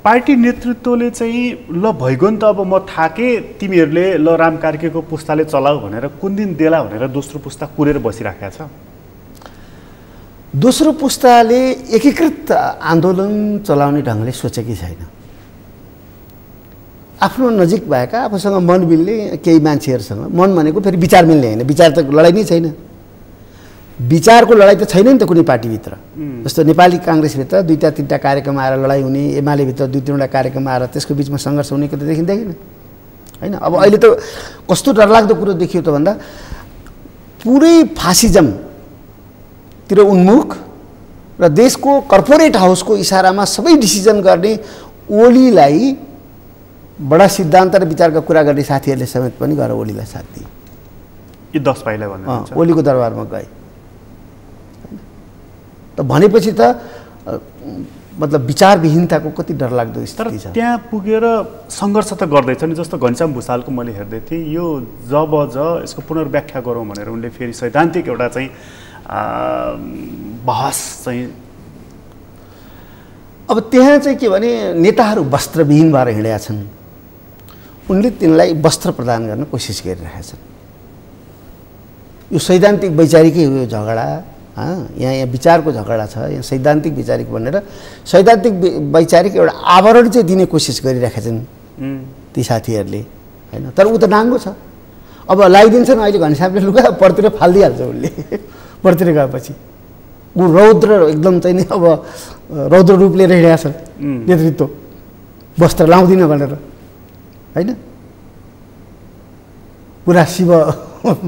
पार्टी नेतृत्वले चाहिँ ल भइगयो नि त, अब म थाकेँ, तिमीहरूले ल राम कार्कीको पुस्ताले चलाऊ भनेर कुन दिन देला भनेर दोस्रो पुस्ता कुरेर बसिराखेको छ। दोस्रो पुस्ताले एकीकृत आन्दोलन चलाउने ढङ्गले सोचेकै छैन। आफ्नो नजिक भएका आफूसँग मन मिल्ने केही मान्छेहरूसँग, मन भनेको फेरि विचार मिल्ने होइन, विचार त लडाइँ नै छैन, विचारको लडाइँ त छैन नि त कुनै पार्टीभित्र। जस्तो नेपाली काङ्ग्रेसभित्र दुईवटा तिनवटा कार्यक्रम आएर लडाइँ हुने, एमालेभित्र दुई तिनवटा कार्यक्रम आएर त्यसको बिचमा सङ्घर्ष हुनेको त देखिँदैन होइन। अब अहिले त कस्तो डरलाग्दो कुरो देखियो त भन्दा पुरै फासिजमतिर उन्मुख र देशको कर्पोरेट हाउसको इसारामा सबै डिसिजन गर्ने ओलीलाई बडा सिद्धान्त र विचारका कुरा गर्ने साथीहरूले समेत पनि गएर ओलीलाई साथ दिए। यी 10 पाइला भन्नुहुन्छ, ओलीको दरबारमा गए त भनेपछि त मतलब विचारविहीनताको कति डरलाग्दो स्थिति छ। त्यहाँ पुगेर सङ्घर्ष त गर्दैछ नि। जस्तो घनश्याम भुसालको मैले हेर्दै थिएँ, यो यसको पुनर्व्याख्या गरौँ भनेर उनले फेरि सैद्धान्तिक एउटा चाहिँ बहस चाहिँ। अब त्यहाँ चाहिँ के भने नेताहरू वस्त्रविहीन भएर हिँडेका छन्, उनले तिनलाई वस्त्र प्रदान गर्न कोसिस गरिरहेका छन्। यो सैद्धान्तिक वैचारिकै हो यो झगडा। यहाँ विचारको झगडा छ, यहाँ सैद्धान्तिक वैचारिक भनेर सैद्धान्तिक वैचारिक एउटा आवरण चाहिँ दिने कोसिस गरिरहेका छन् ती साथीहरूले होइन। तर ऊ त नाङ्गो छ, अब लगाइदिन्छन् अहिले घनश्यामले लुगा परतिर फालिदिइहाल्छ उसले। परतिर गएपछि ऊ रौद्र एकदम चाहिँ नि अब रौद्र रूप लिएर हिँडेका छन् नेतृत्व, वस्त्र लाउँदिन भनेर होइन, पुरा शिव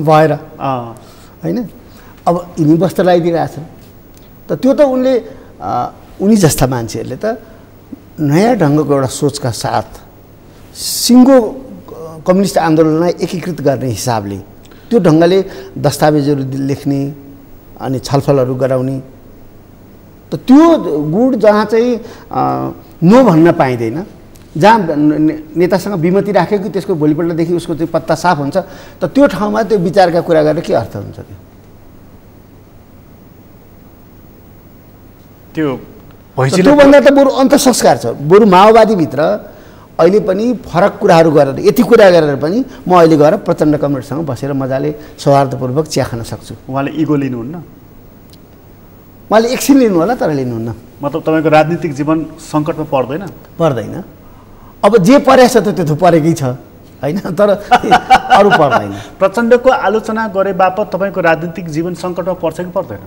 भएर होइन। अब यिनी वस्त्र लगाइदिइरहेछन् त त्यो त उनी जस्ता मान्छेहरूले त नयाँ ढङ्गको एउटा सोचका साथ सिङ्गो कम्युनिस्ट आन्दोलनलाई एकीकृत गर्ने हिसाबले त्यो ढङ्गले दस्तावेजहरू लेख्ने अनि छलफलहरू गराउने त त्यो गुण जहाँ चाहिँ नो भन्न पाइँदैन, जहाँ नेतासँग विमति राख्यो कि त्यसको भोलिपल्टदेखि उसको चाहिँ पत्ता साफ हुन्छ, त त्यो ठाउँमा त्यो विचारका कुरा गरेर के अर्थ हुन्छ? त्योभन्दा त बरु अन्तसंस्कार छ। बरु माओवादीभित्र अहिले पनि फरक कुराहरू गरेर, यति कुरा गरेर पनि म अहिले गएर प्रचण्ड कमरेडसँग बसेर मजाले सौहार्दपूर्वक चिया खान सक्छु। उहाँले इगो लिनुहुन्न? उहाँले एकछिन लिनु होला, तर लिनुहुन्न। मतलब तपाईँको राजनीतिक जीवन सङ्कटमा पर्दैन? पर्दैन। अब जे परेछ त त्यो परेकै छ होइन, तर अरू पर्दैन। प्रचण्डको आलोचना गरे बापत तपाईँको राजनीतिक जीवन सङ्कटमा पर्छ कि पर्दैन?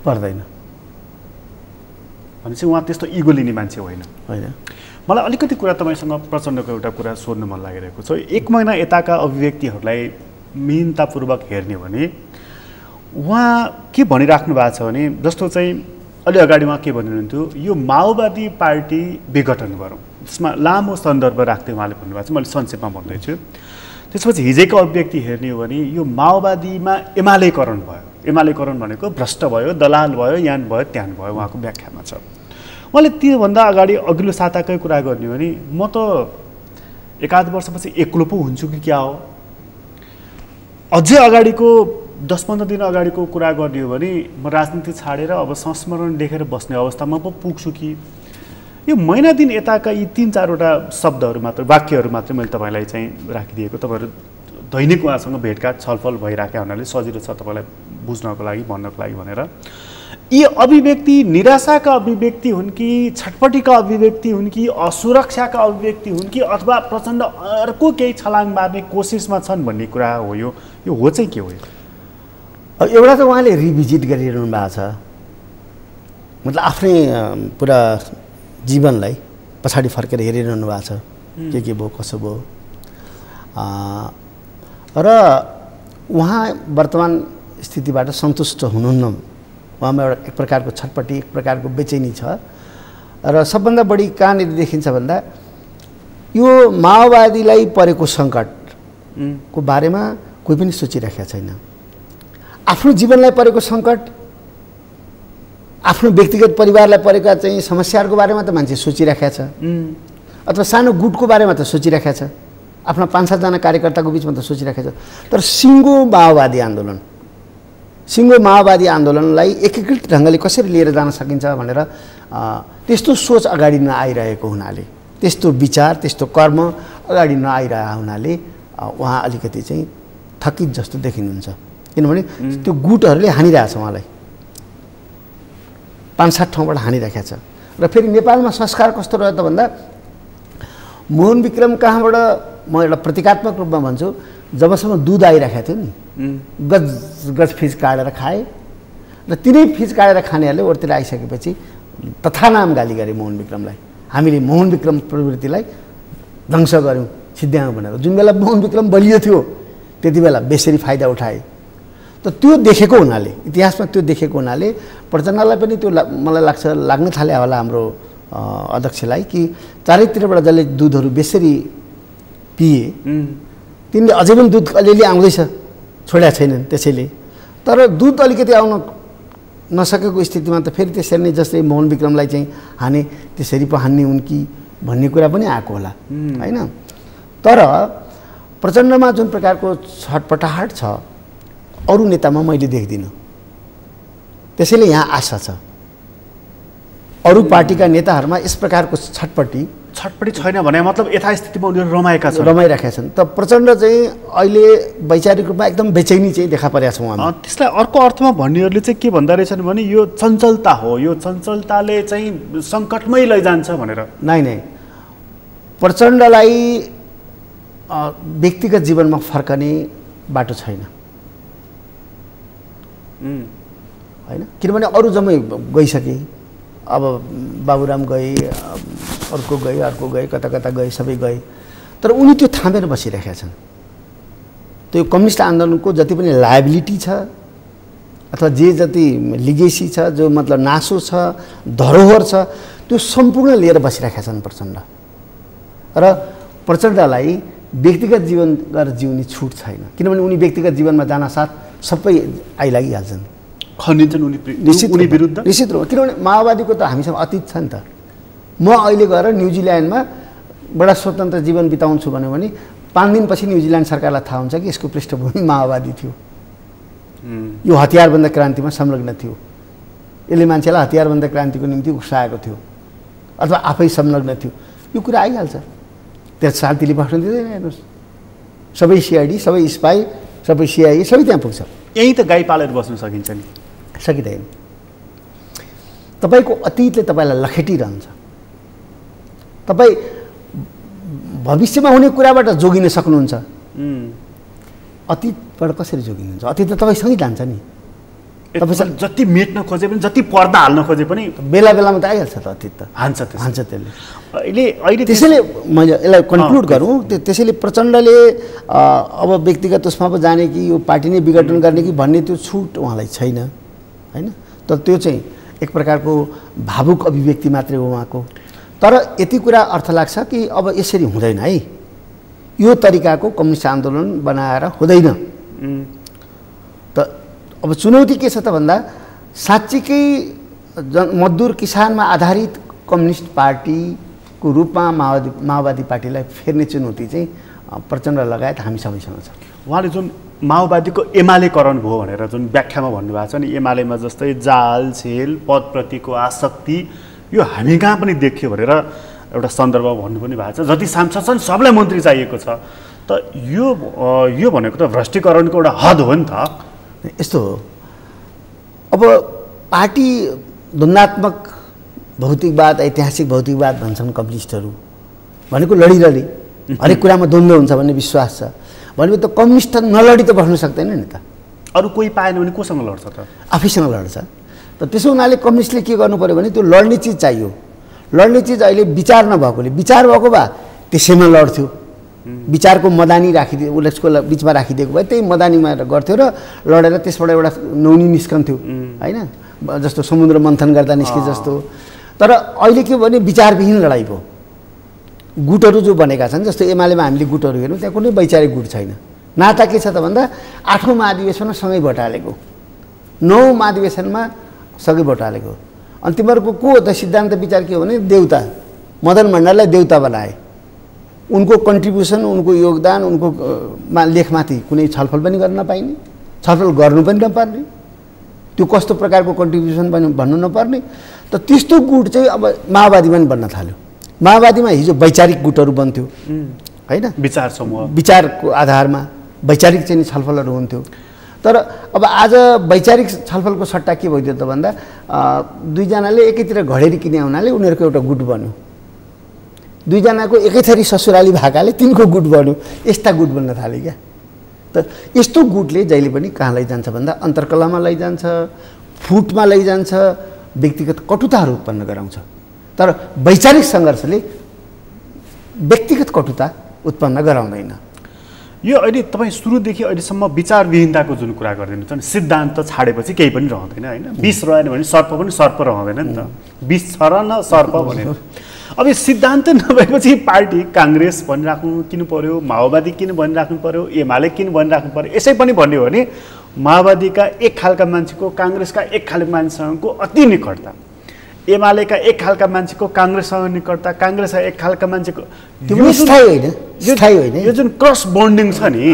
पर्दैन। भनेपछि उहाँ त्यस्तो इगो लिने मान्छे होइन। होइन। मलाई अलिकति कुरा तपाईँसँग प्रचण्डको एउटा कुरा सोध्नु मन लागिरहेको छ। 1 महिना यताका अभिव्यक्तिहरूलाई मिहिनतापूर्वक हेर्ने भने उहाँ के भनिराख्नु भएको छ भने, जस्तो चाहिँ अलि अगाडि उहाँ के भनिरहन्थ्यो, यो माओवादी पार्टी विघटन गरौँ, त्यसमा लामो सन्दर्भ राख्दै उहाँले भन्नुभएको छ। मैले संक्षेपमा भन्दैछु। त्यसपछि हिजोको अभिव्यक्ति हेर्ने हो भने यो माओवादीमा एमालेकरण भयो। एमालेकरण भनेको भ्रष्ट भयो, दलाल भयो, यान भयो, त्यान भयो, उहाँको व्याख्यामा छ। मैले त्योभन्दा अगाडि अघिल्लो साताकै कुरा गर्ने हो भने म त 1-8 वर्षपछि एक्लो पो हुन्छु कि क्या हो? अझै अगाडिको 10-15 दिन अगाडिको कुरा गर्ने हो भने म राजनीति छाडेर अब संस्मरण लेखेर बस्ने अवस्थामा पो पुग्छु कि? यो महिना दिन यताका यी 3-4वटा शब्दहरू मात्र, वाक्यहरू मात्र मैले तपाईँलाई चाहिँ राखिदिएको। तपाईँहरू दैनिक उहाँसँग भेटघाट छलफल भइराखेका हुनाले सजिलो छ तपाईँलाई बुझ्नको लागि, भन्नको लागि भनेर। यी अभिव्यक्ति निराशाका अभिव्यक्ति हुन् कि छटपटीका अभिव्यक्ति हुन् कि असुरक्षाका अभिव्यक्ति हुन् कि अथवा प्रचण्ड अर्को केही छलाङ मार्ने कोसिसमा छन् भन्ने कुरा हो? यो हो चाहिँ के हो? एउटा त उहाँले रिभिजिट गरिरहनु भएको छ, मतलब आफ्नै पुरा जीवनलाई पछाडि फर्केर हेरिरहनु भएको छ, के भयो, कसो भयो। र उहाँ वर्तमान स्थितिबाट सन्तुष्ट हुनुहुन्न। उहाँमा एउटा एक प्रकारको छटपटी, एक प्रकारको बेचैनी छ। र सबभन्दा बढी कहाँनिर देखिन्छ भन्दा यो माओवादीलाई परेको सङ्कटको बारेमा कोही पनि सोचिराखेका छैन। आफ्नो जीवनलाई परेको सङ्कट, आफ्नो व्यक्तिगत परिवारलाई परेका चाहिँ समस्याहरूको बारेमा त मान्छे सोचिराखेका छ, अथवा सानो गुटको बारेमा त सोचिराखेका छ, आफ्ना 5-7 जना कार्यकर्ताको बिचमा त सोचिराखेको छ। तर सिङ्गो माओवादी आन्दोलनलाई एकीकृत ढङ्गले कसरी लिएर जान सकिन्छ भनेर त्यस्तो सोच अगाडि नआइरहेको हुनाले, त्यस्तो विचार, त्यस्तो कर्म अगाडि नआइरहेको हुनाले उहाँ अलिकति चाहिँ थकित जस्तो देखिनुहुन्छ। किनभने त्यो गुटहरूले हानिरहेछ उहाँलाई, 5-7 ठाउँबाट हानिराखेको छ। र फेरि नेपालमा संस्कार कस्तो रह्यो त भन्दा, मोहन विक्रम कहाँबाट म एउटा प्रतीकात्मक रूपमा भन्छु, जबसम्म दुध आइराखेको थियो नि, गज फिज काटेर खाए र तिनै फिज काटेर खानेहरूले ओरतिर आइसकेपछि तथानाम गाली गरे मोहन विक्रमलाई। हामीले मोहन विक्रम प्रवृत्तिलाई ध्वंस गऱ्यौँ, सिद्ध्यायौँ भनेर। जुन बेला मोहन विक्रम बलियो थियो त्यति बेला बेसरी फाइदा उठाए। त त्यो देखेको हुनाले, इतिहासमा त्यो देखेको हुनाले प्रचण्डलाई पनि त्यो मलाई लाग्छ लाग्न थाल्यो होला हाम्रो अध्यक्षलाई कि चारैतिरबाट जसले दुधहरू बेसरी पिए तिनले अझै पनि दुध अलिअलि आउँदैछ, छोड्या छैनन् त्यसैले। तर दुध अलिकति आउन नसकेको स्थितिमा त फेरि त्यसरी नै जस्तै मोहन विक्रमलाई चाहिँ हाने त्यसरी पो हान्ने हुन् कि भन्ने कुरा पनि आएको होला होइन। तर प्रचण्डमा जुन प्रकारको छटपटाहट छ अरू नेतामा मैले देख्दिनँ। त्यसैले यहाँ आशा छ अरू पार्टीका नेताहरूमा यस प्रकारको छटपटी छैन भने मतलब यथास्थितिमा उनीहरू रमाइरहेका छन्। त प्रचण्ड चाहिँ अहिले वैचारिक रूपमा एकदम बेचैनी चाहिँ देखा परेको छ उहाँमा। त्यसलाई अर्को अर्थमा भन्नेहरूले चाहिँ के भन्दा रहेछन् भने यो चञ्चलता हो, यो चञ्चलताले चाहिँ सङ्कटमै लैजान्छ भनेर। नै प्रचण्डलाई व्यक्तिगत जीवनमा फर्कने बाटो छैन होइन, किनभने अरू जम्मै गइसके। अब बाबुराम गए, अर्को गए, कता कता गए, सबै गए। तर उनी त्यो थामेर बसिरहेका छन्। त्यो कम्युनिस्ट आन्दोलनको जति पनि लायबिलिटी छ अथवा जे जति लिगेसी छ, जो मतलब नासो छ, धरोहर छ, त्यो सम्पूर्ण लिएर बसिरहेका छन् प्रचण्ड। र प्रचण्डलाई व्यक्तिगत जीवन गरेर जिउने छुट छैन, किनभने उनी व्यक्तिगत जीवनमा जान साथ सबै आइलागिहाल्छन्। खनिन्छन् उनी विरुद्ध? निश्चित रूपमा, किनभने माओवादीको त हामीसँग अतीत छ नि त। म अहिले गएर न्युजिल्यान्डमा बडा स्वतन्त्र जीवन बिताउँछु भन्यो भने 5 दिनपछि न्युजिल्यान्ड सरकारलाई थाहा हुन्छ कि यसको पृष्ठभूमि माओवादी थियो, यो हतियारबन्द क्रान्तिमा संलग्न थियो, यसले मान्छेलाई हतियारबन्द क्रान्तिको निम्ति उक्साएको थियो अथवा आफै संलग्न थियो, यो कुरा आइहाल्छ। त्यहाँ शान्तिले बस्न दिँदैन। हेर्नुहोस्, सबै सिआइडी, सबै स्पाई, सबै सिआइए सबै त्यहाँ पुग्छ। यहीँ त गाई पालेर बस्न सकिन्छ नि? सकिँदैन। तपाईँको अतीतले तपाईँलाई लखेटिरहन्छ। तपाईँ भविष्यमा हुने कुराबाट जोगिन सक्नुहुन्छ, अतीतबाट कसरी जोगिनुहुन्छ? अतीत त तपाईँसँगै जान्छ नि। तपाईँ जति मेट्न खोजे पनि, जति पर्दा हाल्न खोजे पनि बेला बेलामा त आइहाल्छ त अतीत त, हान्छ त्यसले। अहिले त्यसैले मैले यसलाई कन्क्लुड गरौँ, त्यसैले प्रचण्डले अब व्यक्तिगत उसमा पो जाने कि यो पार्टी नै विघटन गर्ने कि भन्ने त्यो छुट उहाँलाई छैन, होइन? तर त्यो चाहिँ एक प्रकारको भावुक अभिव्यक्ति मात्रै हो उहाँको। तर यति कुरा अर्थ लाग्छ कि अब यसरी हुँदैन है, यो तरिकाको कम्युनिस्ट आन्दोलन बनाएर हुँदैन। त अब चुनौती के छ त भन्दा साँच्चीकै मजदुर किसानमा आधारित कम्युनिस्ट पार्टीको रूपमा माओवादी पार्टीलाई फेर्ने चुनौती चाहिँ प्रचण्ड लगायत हामी सबैसँग छ। उहाँले जुन माओवादीको एमालेकरण भयो भनेर जुन व्याख्यामा भन्नुभएको छ नि, एमालेमा जस्तै जाल छेल पदप्रतिको आसक्ति यो हामी कहाँ पनि देखियो भनेर एउटा सन्दर्भ भन्नु पनि भएको छ। जति सांसद छन् सबलाई मन्त्री चाहिएको छ। त यो भनेको त भ्रष्टीकरणको एउटा हद हो नि त। यस्तो हो, अब पार्टी द्वन्द्वात्मक भौतिकवाद, ऐतिहासिक भौतिकवाद भन्छन् कम्युनिस्टहरू, भनेको लडिरहने, हरेक कुरामा द्वन्द्व हुन्छ भन्ने विश्वास छ। भनेपछि त कम्युनिस्ट नलडी त बस्न सक्दैन नि त। अरू कोही पाएन भने कोसँग लड्छ त? आफैसँग लड्छ। त त्यसो हुनाले कम्युनिस्टले के गर्नु पऱ्यो भने त्यो लड्ने चिज चाहियो। लड्ने चिज अहिले विचार नभएकोले, विचार भएको भए त्यसैमा लड्थ्यो, विचारको मदानी राखिदियो, उसको बिचमा राखिदिएको भए त्यही मदानीमा गर्थ्यो र लडेर त्यसबाट एउटा नौनी निस्कन्थ्यो, होइन? जस्तो समुद्र मन्थन गर्दा निस्के जस्तो। तर अहिले के भने विचारविहीन लडाइँ भयो। गुटहरू जो बनेका छन्, जस्तो एमालेमा हामीले गुटहरू हेर्यौँ, त्यहाँ कुनै वैचारिक गुट छैन। नाता के छ त भन्दा 8औं महाधिवेशनमा सँगै भोट हालेको, 9औं महाधिवेशनमा सँगै भोट हालेको। अनि तिमीहरूको को हो त सिद्धान्त विचार के हो भने देउता, मदन भण्डारलाई देउता बनाए, उनको कन्ट्रिब्युसन, उनको योगदान, उनको लेखमाथि कुनै छलफल पनि गर्न नपाइने, छलफल गर्नु पनि नपर्ने, त्यो कस्तो प्रकारको कन्ट्रिब्युसन पनि भन्नु नपर्ने। त त्यस्तो गुट चाहिँ अब माओवादीमा पनि बन्न थाल्यो। माओवादीमा हिजो वैचारिक गुटहरू बन्थ्यो, होइन? विचार समूह, विचारको आधारमा वैचारिक चाहिँ छलफलहरू हुन्थ्यो। तर अब आज वैचारिक छलफलको सट्टा के भइदियो त भन्दा दुईजनाले एकैतिर घडेरी किने हुनाले उनीहरूको एउटा गुट बन्यो, दुईजनाको एकैथरी ससुराली भएकाले तिनको गुट बन्यो, यस्ता गुट बन्न थाले क्या। त यस्तो गुटले जहिले पनि कहाँ लैजान्छ भन्दा अन्तर्कलामा लैजान्छ, फुटमा लैजान्छ, व्यक्तिगत कटुताहरू उत्पन्न गराउँछ। तर वैचारिक सङ्घर्षले व्यक्तिगत कटुता उत्पन्न गराउँदैन। यो अहिले तपाईँ सुरुदेखि अहिलेसम्म विचारविहीनताको जुन कुरा गरिदिनुहुन्छ नि, सिद्धान्त छाडेपछि केही पनि रहँदैन, होइन? विष रहेन भने सर्प पनि सर्प रहँदैन नि त। विष छ र न सर्प भनेर। अब यो सिद्धान्त नभएपछि पार्टी काङ्ग्रेस भनिराख्नु किन पर्यो, माओवादी किन भनिराख्नु पर्यो, एमाले किन भनिराख्नु पर्यो? यसै पनि भन्यो भने माओवादीका एक खालका मान्छेको काङ्ग्रेसका एक खालको मान्छेसँगको अति निकटता, एमालेका एक खालका मान्छेको काङ्ग्रेससँग निकटता, काङ्ग्रेसका एक खालका मान्छेको यो जुन क्रस बन्डिङ छ नि,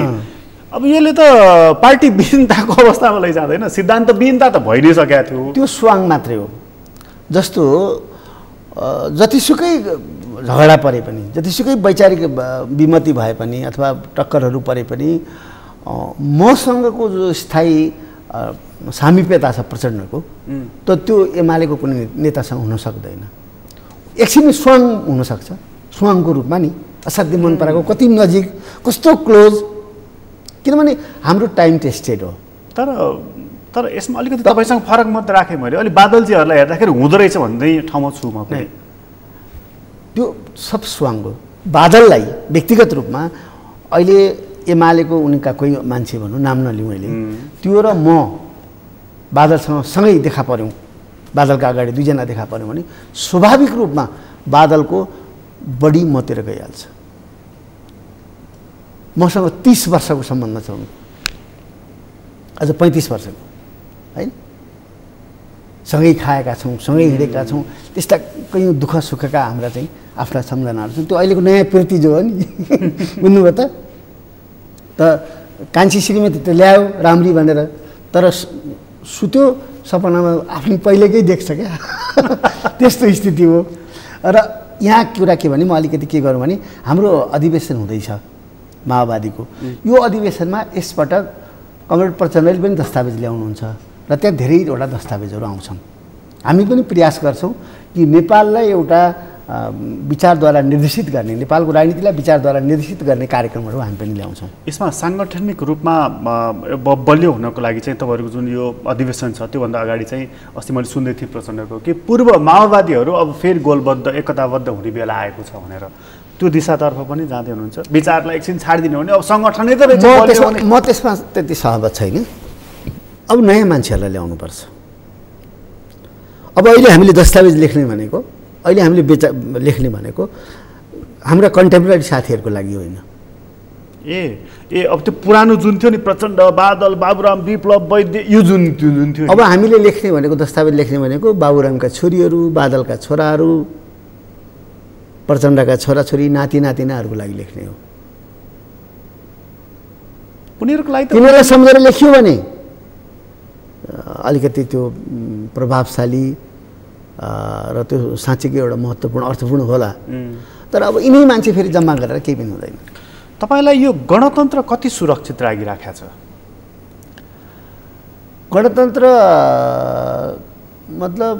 अब यसले त पार्टी विहीनताको अवस्थामा लैजाँदैन, सिद्धान्त विहीनता त भइ नै सकेको थियो। त्यो स्वाङ मात्रै हो। जस्तो जतिसुकै झगडा परे पनि, जतिसुकै वैचारिक विमति भए पनि अथवा टक्करहरू परे पनि मसँगको जो स्थायी सामिप्यता छ प्रचण्डको, त त्यो एमालेको कुनै नेतासँग हुन सक्दैन। एकछिन स्वाङ हुनसक्छ, स्वाङको रूपमा नि, असाध्यै मन पराएको, कति नजिक, कस्तो क्लोज, किनभने हाम्रो टाइम टेस्टेड हो। तर यसमा अलिकति तपाईँसँग फरक मत राखेँ मैले, अलिक बादलजीहरूलाई हेर्दाखेरि हुँदो रहेछ भन्ने ठाउँमा छु म पनि। त्यो सब स्वाङ हो। बादललाई व्यक्तिगत रूपमा अहिले एमालेको उनका कोही मान्छे भनौँ, नाम नलिउँ मैले, त्यो र म बादलसँग सँगै देखा पऱ्यौँ, बादलका अगाडि दुईजना देखा पऱ्यौँ भने स्वाभाविक रूपमा बादलको बढी मतेर गइहाल्छ। मसँग 30 वर्षको सम्बन्ध छ, अझ 35 वर्षको, होइन? सँगै खाएका छौँ, सँगै हिँडेका छौँ, त्यस्ता कयौँ दुःख सुखका हाम्रा चाहिँ आफ्ना सम्झनाहरू छन्। त्यो अहिलेको नयाँ पिर्ती जो हो नि बुझ्नुभयो त कान्छी श्रीमती त ल्यायो राम्री भनेर, तर सुत्यो सपनामा आफ्नो पहिलेकै देख्छ क्या त्यस्तो स्थिति हो। र यहाँ कुरा के भने म अलिकति के गरौँ भने हाम्रो अधिवेशन हुँदैछ माओवादीको, यो अधिवेशनमा यसपटक कमरेड प्रचण्डले पनि दस्तावेज ल्याउनुहुन्छ र त्यहाँ धेरैवटा दस्तावेजहरू आउँछन्। हामी पनि प्रयास गर्छौँ कि नेपाललाई एउटा विचारद्वारा निर्देशित गर्ने, नेपालको राजनीतिलाई विचारद्वारा निर्देशित गर्ने कार्यक्रमहरू हामी पनि ल्याउँछौँ। यसमा साङ्गठनिक रूपमा बलियो हुनको लागि चाहिँ तपाईँहरूको जुन यो अधिवेशन छ त्योभन्दा अगाडि चाहिँ अस्ति मैले सुन्दै थिएँ प्रचण्डको कि पूर्व माओवादीहरू अब फेरि गोलबद्ध एकताबद्ध हुने बेला आएको छ भनेर, त्यो दिशातर्फ पनि जाँदै हुनुहुन्छ? विचारलाई एकछिन छाडिदिनु भने अब सङ्गठनै त म त्यसमा त्यति सहमत छैन। अब नयाँ मान्छेहरूलाई ल्याउनुपर्छ। अब अहिले हामीले दस्तावेज लेख्ने भनेको, अहिले हामीले लेख्ने भनेको हाम्रा कन्टेम्पोरेरी साथीहरूको लागि होइन। अब त्यो पुरानो जुन थियो नि प्रचण्ड, बादल, बाबुराम, विप्लव, वैद्य, यो जुन थियो, अब हामीले लेख्ने भनेको दस्तावेज लेख्ने भनेको बाबुरामका छोरीहरू, बादलका छोराहरू, प्रचण्डका छोराछोरी, नाति नातिनाहरूको लागि लेख्ने हो। उनीहरूको लागि तिनीहरूलाई सम्झेर लेखियो भने अलिकति त्यो प्रभावशाली र त्यो साँच्चीकै एउटा महत्त्वपूर्ण अर्थपूर्ण होला। तर अब यिनै मान्छे फेरि जम्मा गरेर केही पनि हुँदैन। तपाईँलाई यो गणतन्त्र कति सुरक्षित लागिराखेको छ? गणतन्त्र मतलब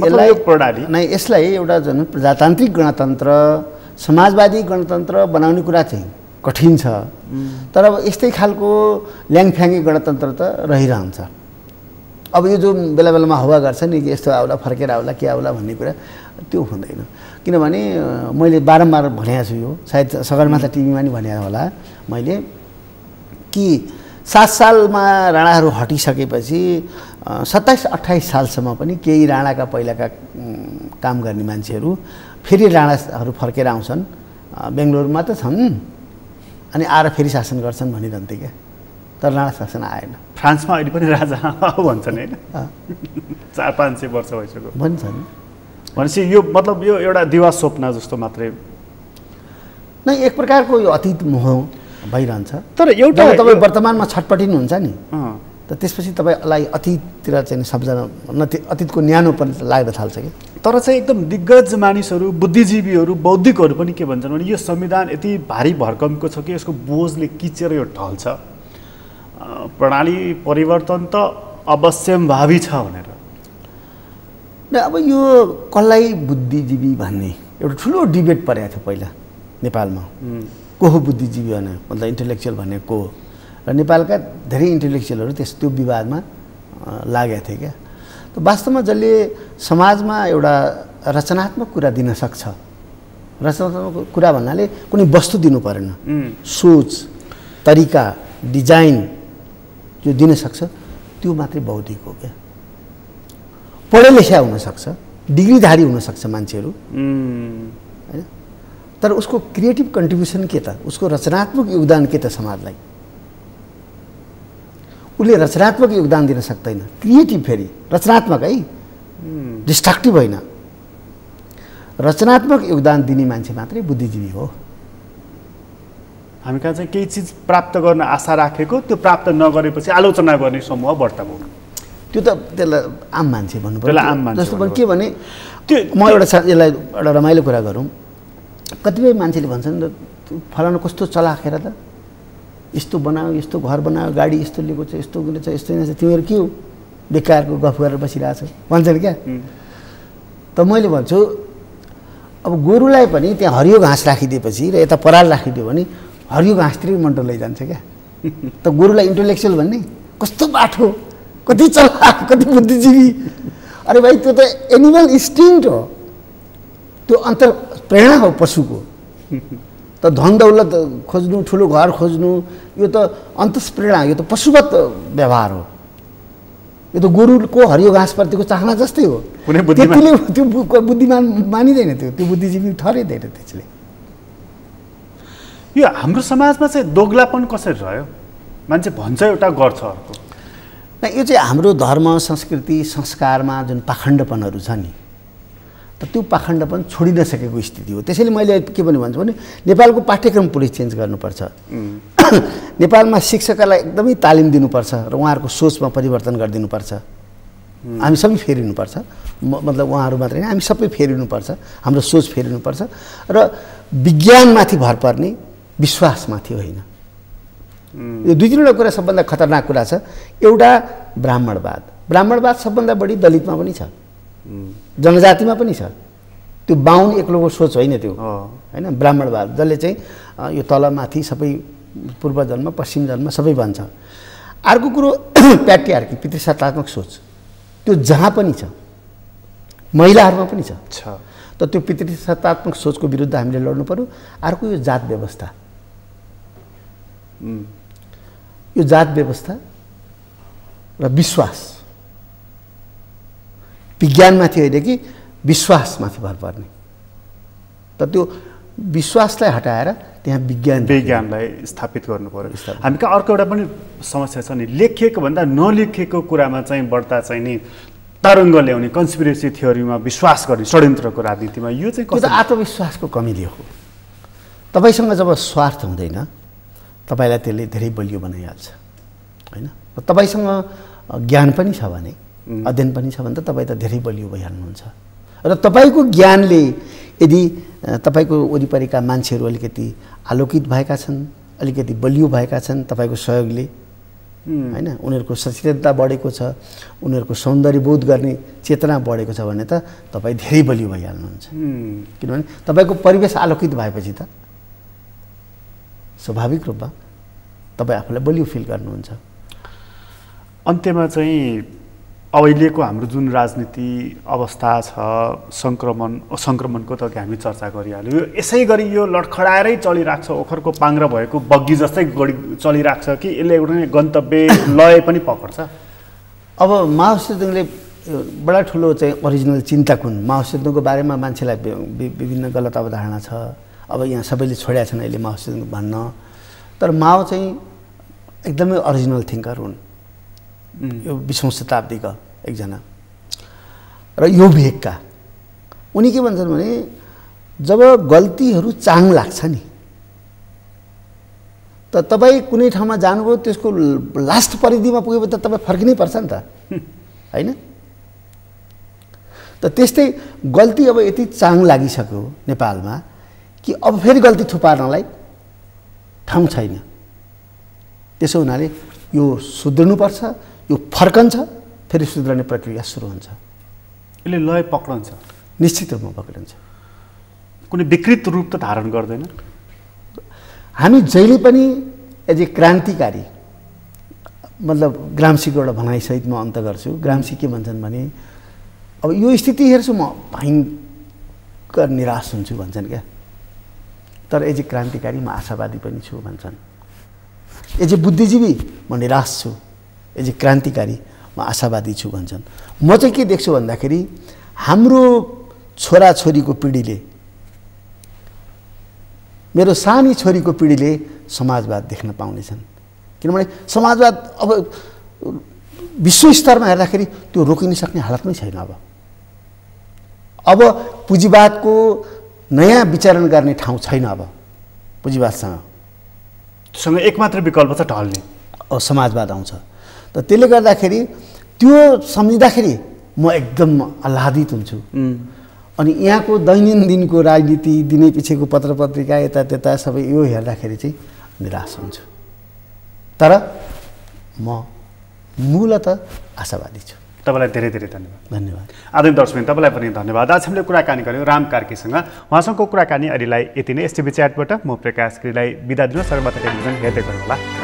यसलाई प्रणाली नै, यसलाई एउटा जुन प्रजातान्त्रिक गणतन्त्र, समाजवादी गणतन्त्र बनाउने कुरा चाहिँ कठिन छ। तर अब यस्तै खालको ल्याङफ्याङ्गे गणतन्त्र त रहिरहन्छ। अब यो जो बेला बेलामा हवा गर्छ नि कि यस्तो आउला, फर्केर आउला, के आउला भन्ने कुरा, त्यो हुँदैन। किनभने मैले बारम्बार भनेको छु, यो सायद सगरमाथा टिभीमा नि भने होला मैले, कि 7 सालमा राणाहरू हटिसकेपछि 27-28 सालसम्म पनि केही राणाका पहिलाका काम गर्ने मान्छेहरू फेरि राणाहरू फर्केर आउँछन्, बेङ्गलोरमा त छन्, अनि आएर फेरि शासन गर्छन् भनिरहन्थे क्या। तर राणा शासन आएन। फ्रान्समा अहिले पनि राजा भन्छन् होइन, 400-500 वर्ष भइसक्यो भन्छन्। भनेपछि यो मतलब यो एउटा दिवा स्वप्न जस्तो मात्रै नै, एक प्रकारको यो अतीत मोह भइरहन्छ। तर एउटा तपाईँ वर्तमानमा छटपटिनुहुन्छ नि, त त्यसपछि तपाईँलाई अतीततिर चाहिँ सम्झना, अतीतको न्यानो पनि लाग्न थाल्छ कि। तर चाहिँ एकदम दिग्गज मानिसहरू, बुद्धिजीवीहरू, बौद्धिकहरू पनि के भन्छन् भने यो संविधान यति भारी भरकमको छ कि यसको बोझले किचेर यो ढल्छ, प्रणाली परिवर्तन त अवश्यम्भावी छ भनेर। न अब यो कसलाई बुद्धिजीवी भन्ने एउटा ठुलो डिबेट परेको थियो पहिला नेपालमा। को हो बुद्धिजीवी भने, मतलब इन्टेलेक्चुअल भन्ने को हो, र नेपालका धेरै इन्टेलेक्चुअलहरू त्यो विवादमा लागेका थिए क्या। त वास्तवमा जसले समाजमा एउटा रचनात्मक कुरा दिन सक्छ, रचनात्मक कुरा भन्नाले कुनै वस्तु दिनु परेन, सोच, तरिका, डिजाइन जो दिन सक्छ, त्यो मात्रै बौद्धिक हो क्या। पढे लेखा हुनसक्छ, डिग्रीधारी हुनसक्छ मान्छेहरू होइन, तर उसको क्रिएटिभ कन्ट्रिब्युसन के त, उसको रचनात्मक योगदान के त समाजलाई, उसले रचनात्मक योगदान दिन सक्दैन। क्रिएटिभ फेरि रचनात्मक है, डिस्ट्रक्टिभ होइन, रचनात्मक योगदान दिने मान्छे मात्रै बुद्धिजीवी हो। हामी कहाँ चाहिँ केही चिज प्राप्त गर्न आशा राखेको, त्यो प्राप्त नगरेपछि आलोचना गर्ने समूह बढ्ता भयो, त्यो त त्यसलाई आम मान्छे भन्नु पर्यो। त्यसलाई आम मान्छे जस्तो पनि के भने, त्यो म एउटा यसलाई एउटा रमाइलो कुरा गरौँ, कतिपय मान्छेले भन्छन् फलाना कस्तो चलाखेर त, यस्तो बनायो, यस्तो घर बनायो, गाडी यस्तो लिएको छ, यस्तो गरेछ, यस्तो रहेछ, तिमीहरू के हो बेकारको गफ गरेर बसिरहेछ भन्छन् क्या। त मैले भन्छु अब गोरुलाई पनि त्यहाँ हरियो घाँस राखिदिएपछि र यता पराल राखिदियो भने हरियो घाँसतिर मन्टो लैजान्छ क्या। त गोरुलाई इन्टेलेक्चुअल भन्ने कस्तो बाठो, कति चलाक, कति बुद्धिजीवी। अरे भाइ त्यो त एनिमल इन्स्टिङ्क्ट हो, त्यो अन्तर प्रेरणा हो पशुको। त धन दौलत खोज्नु, ठुलो घर खोज्नु, यो त अन्तस्प्रेरणा, यो त पशुवत व्यवहार हो। यो त गोरुको हरियो घाँसप्रतिको चाहना जस्तै हो। त्यतिले त्यो बुद्धिमान मानिँदैन, त्यो बुद्धिजीवी ठहरिँदैन त्यसले। यो हाम्रो समाजमा चाहिँ दोग्लापन कसरी रह्यो? मान्छे भन्छ एउटा गर्छ अर्को। यो चाहिँ हाम्रो धर्म संस्कृति संस्कारमा जुन पाखण्डपनहरू छ नि त त्यो पाखण्डपन छोडिन सकेको स्थिति हो। त्यसैले मैले के भन्छु भने नेपालको पाठ्यक्रम पुरै चेन्ज गर्नुपर्छ। नेपालमा शिक्षकहरूलाई एकदमै तालिम दिनुपर्छ र उहाँहरूको सोचमा परिवर्तन गरिदिनुपर्छ। हामी सबै फेरिनुपर्छ, मतलब उहाँहरू मात्रै होइन, हामी सबै फेरिनुपर्छ, हाम्रो सोच फेरिनुपर्छ र विज्ञानमाथि भर पर्ने, विश्वासमाथि होइन। यो दुई तिनवटा कुरा सबभन्दा खतरनाक कुरा छ। एउटा ब्राह्मणवाद सबभन्दा बढी दलितमा पनि छ, जनजातिमा पनि छ। त्यो बाहुन एक्लोको सोच होइन त्यो, होइन, ब्राह्मणवाद जसले चाहिँ यो तलमाथि सबै पूर्व जन्म पश्चिम जन्म सबै भन्छ। अर्को कुरो प्याट्रियार्की, पितृसत्तात्मक सोच, त्यो जहाँ पनि छ, महिलाहरूमा पनि छ। त त्यो पितृसत्तात्मक सोचको विरुद्ध हामीले लड्नु पर्यो। अर्को यो जात व्यवस्था, यो जात व्यवस्था र विश्वास, विज्ञानमाथि होइन कि विश्वासमाथि भर पर्ने। त त्यो विश्वासलाई हटाएर त्यहाँ विज्ञानलाई स्थापित गर्नु पर्यो। हामी कहाँ अर्को एउटा पनि समस्या छ नि, लेखिएको भन्दा नलेखिएको कुरामा चाहिँ बढ्ता चाहिँ नि तरङ्ग ल्याउने, कन्स्पिरेसी थ्योरीमा विश्वास गर्ने, षड्यन्त्रको राजनीतिमा यो चाहिँ त्यो त आत्मविश्वासको कमीले हो। तपाईँसँग जब स्वार्थ हुँदैन तपाईँलाई त्यसले धेरै बलियो बनाइहाल्छ, होइन। तपाईँसँग ज्ञान पनि छ भने, अध्ययन पनि छ भने त तपाईँ त धेरै बलियो भइहाल्नुहुन्छ। र तपाईँको ज्ञानले यदि तपाईँको वरिपरिका मान्छेहरू अलिकति आलोकित भएका छन्, अलिकति बलियो भएका छन् तपाईँको सहयोगले, होइन, उनीहरूको सचेतनता बढेको छ, उनीहरूको सौन्दर्यबोध गर्ने चेतना बढेको छ भने त तपाईँ धेरै बलियो भइहाल्नुहुन्छ। किनभने तपाईँको परिवेश आलोकित भएपछि त स्वाभाविक रूपमा तपाईँ आफूलाई बलियो फिल गर्नुहुन्छ। अन्त्यमा चाहिँ अहिलेको हाम्रो जुन राजनीति अवस्था छ, सङ्क्रमणको त हामी चर्चा गरिहाल्यो। यो यसै गरी यो लडखडाएरै चलिरहेको छ, ओखरको पाङ्ग्रा भएको बग्गी जस्तै चलिरहेको छ कि यसले एउटा गन्तव्य लय पनि पक्र्छ? अब माओ सेतुङले बडा ठुलो चाहिँ ओरिजिनल चिन्ताकुन, माओ सेतुङको बारेमा मान्छेलाई विभिन्न गलत अवधारणा छ। अब यहाँ सबैले छोडेका छन् अहिले माओ सेतुङ भन्न, तर माओ चाहिँ एकदमै ओरिजिनल थिङ्कर हुन्। यो 20औं शताब्दीका एकजना र यो भेगका। उनी के भन्छन् भने जब गल्तीहरू चाङ लाग्छ नि त तपाईँ कुनै ठाउँमा जानुभयो, त्यसको लास्ट परिधिमा पुगेपछि त तपाईँ फर्किनै पर्छ नि त, होइन। त त्यस्तै गल्ती अब यति चाङ लागिसक्यो नेपालमा कि अब फेरि गल्ती थुपार्नलाई ठाउँ छैन। त्यसो हुनाले यो सुध्रिनुपर्छ, यो फर्कन्छ, फेरि सुध्रने प्रक्रिया सुरु हुन्छ। यसले लय पक्रन्छ, निश्चित रूपमा पक्रिन्छ। कुनै विकृत रूप त धारण गर्दैन। हामी जहिले पनि एज ए क्रान्तिकारी, मतलब ग्राम्सीको एउटा भनाइसहित म अन्त गर्छु। ग्राम्सी के भन्छन् भने अब यो स्थिति हेर्छु म भयङ्कर निराश हुन्छु भन्छन् क्या, तर एज ए क्रान्तिकारी म आशावादी पनि छु भन्छन्। एज ए बुद्धिजीवी म निराश छु, एज ए क्रान्तिकारी म आशावादी छु भन्छन्। म चाहिँ के देख्छु भन्दाखेरि हाम्रो छोराछोरीको पिँढीले, मेरो सानी छोरीको पिँढीले समाजवाद देख्न पाउनेछन्। किनभने समाजवाद अब विश्व स्तरमा हेर्दाखेरि त्यो रोकिन सक्ने हालतमै छैन। अब पुँजीवादको नयाँ विचरण गर्ने ठाउँ छैन। अब पुँजीवादसँग एकमात्र विकल्प छ ढल्ने, समाजवाद आउँछ। त त्यसले गर्दाखेरि त्यो सम्झिँदाखेरि म एकदम आह्लादित हुन्छु। अनि यहाँको दैनन्दिनको राजनीति, दिनै पछिको पत्र पत्रिका, यता त्यता सबै यो हेर्दाखेरि चाहिँ निराश हुन्छु। तर म मूलतः आशावादी छु। तपाईँलाई धेरै धेरै धन्यवाद। धन्यवाद। आदरणीय दर्शक, तपाईँलाई पनि धन्यवाद। आज हामीले कुराकानी गऱ्यौँ राम कार्कीसँग। उहाँसँगको कुराकानी अहिलेलाई यति नै। एसटिभी च्याटबाट म प्रकाश गिरीलाई बिदा दिनु। सर्वथा टेलिभिजन हेर्दै गर्नुहोला।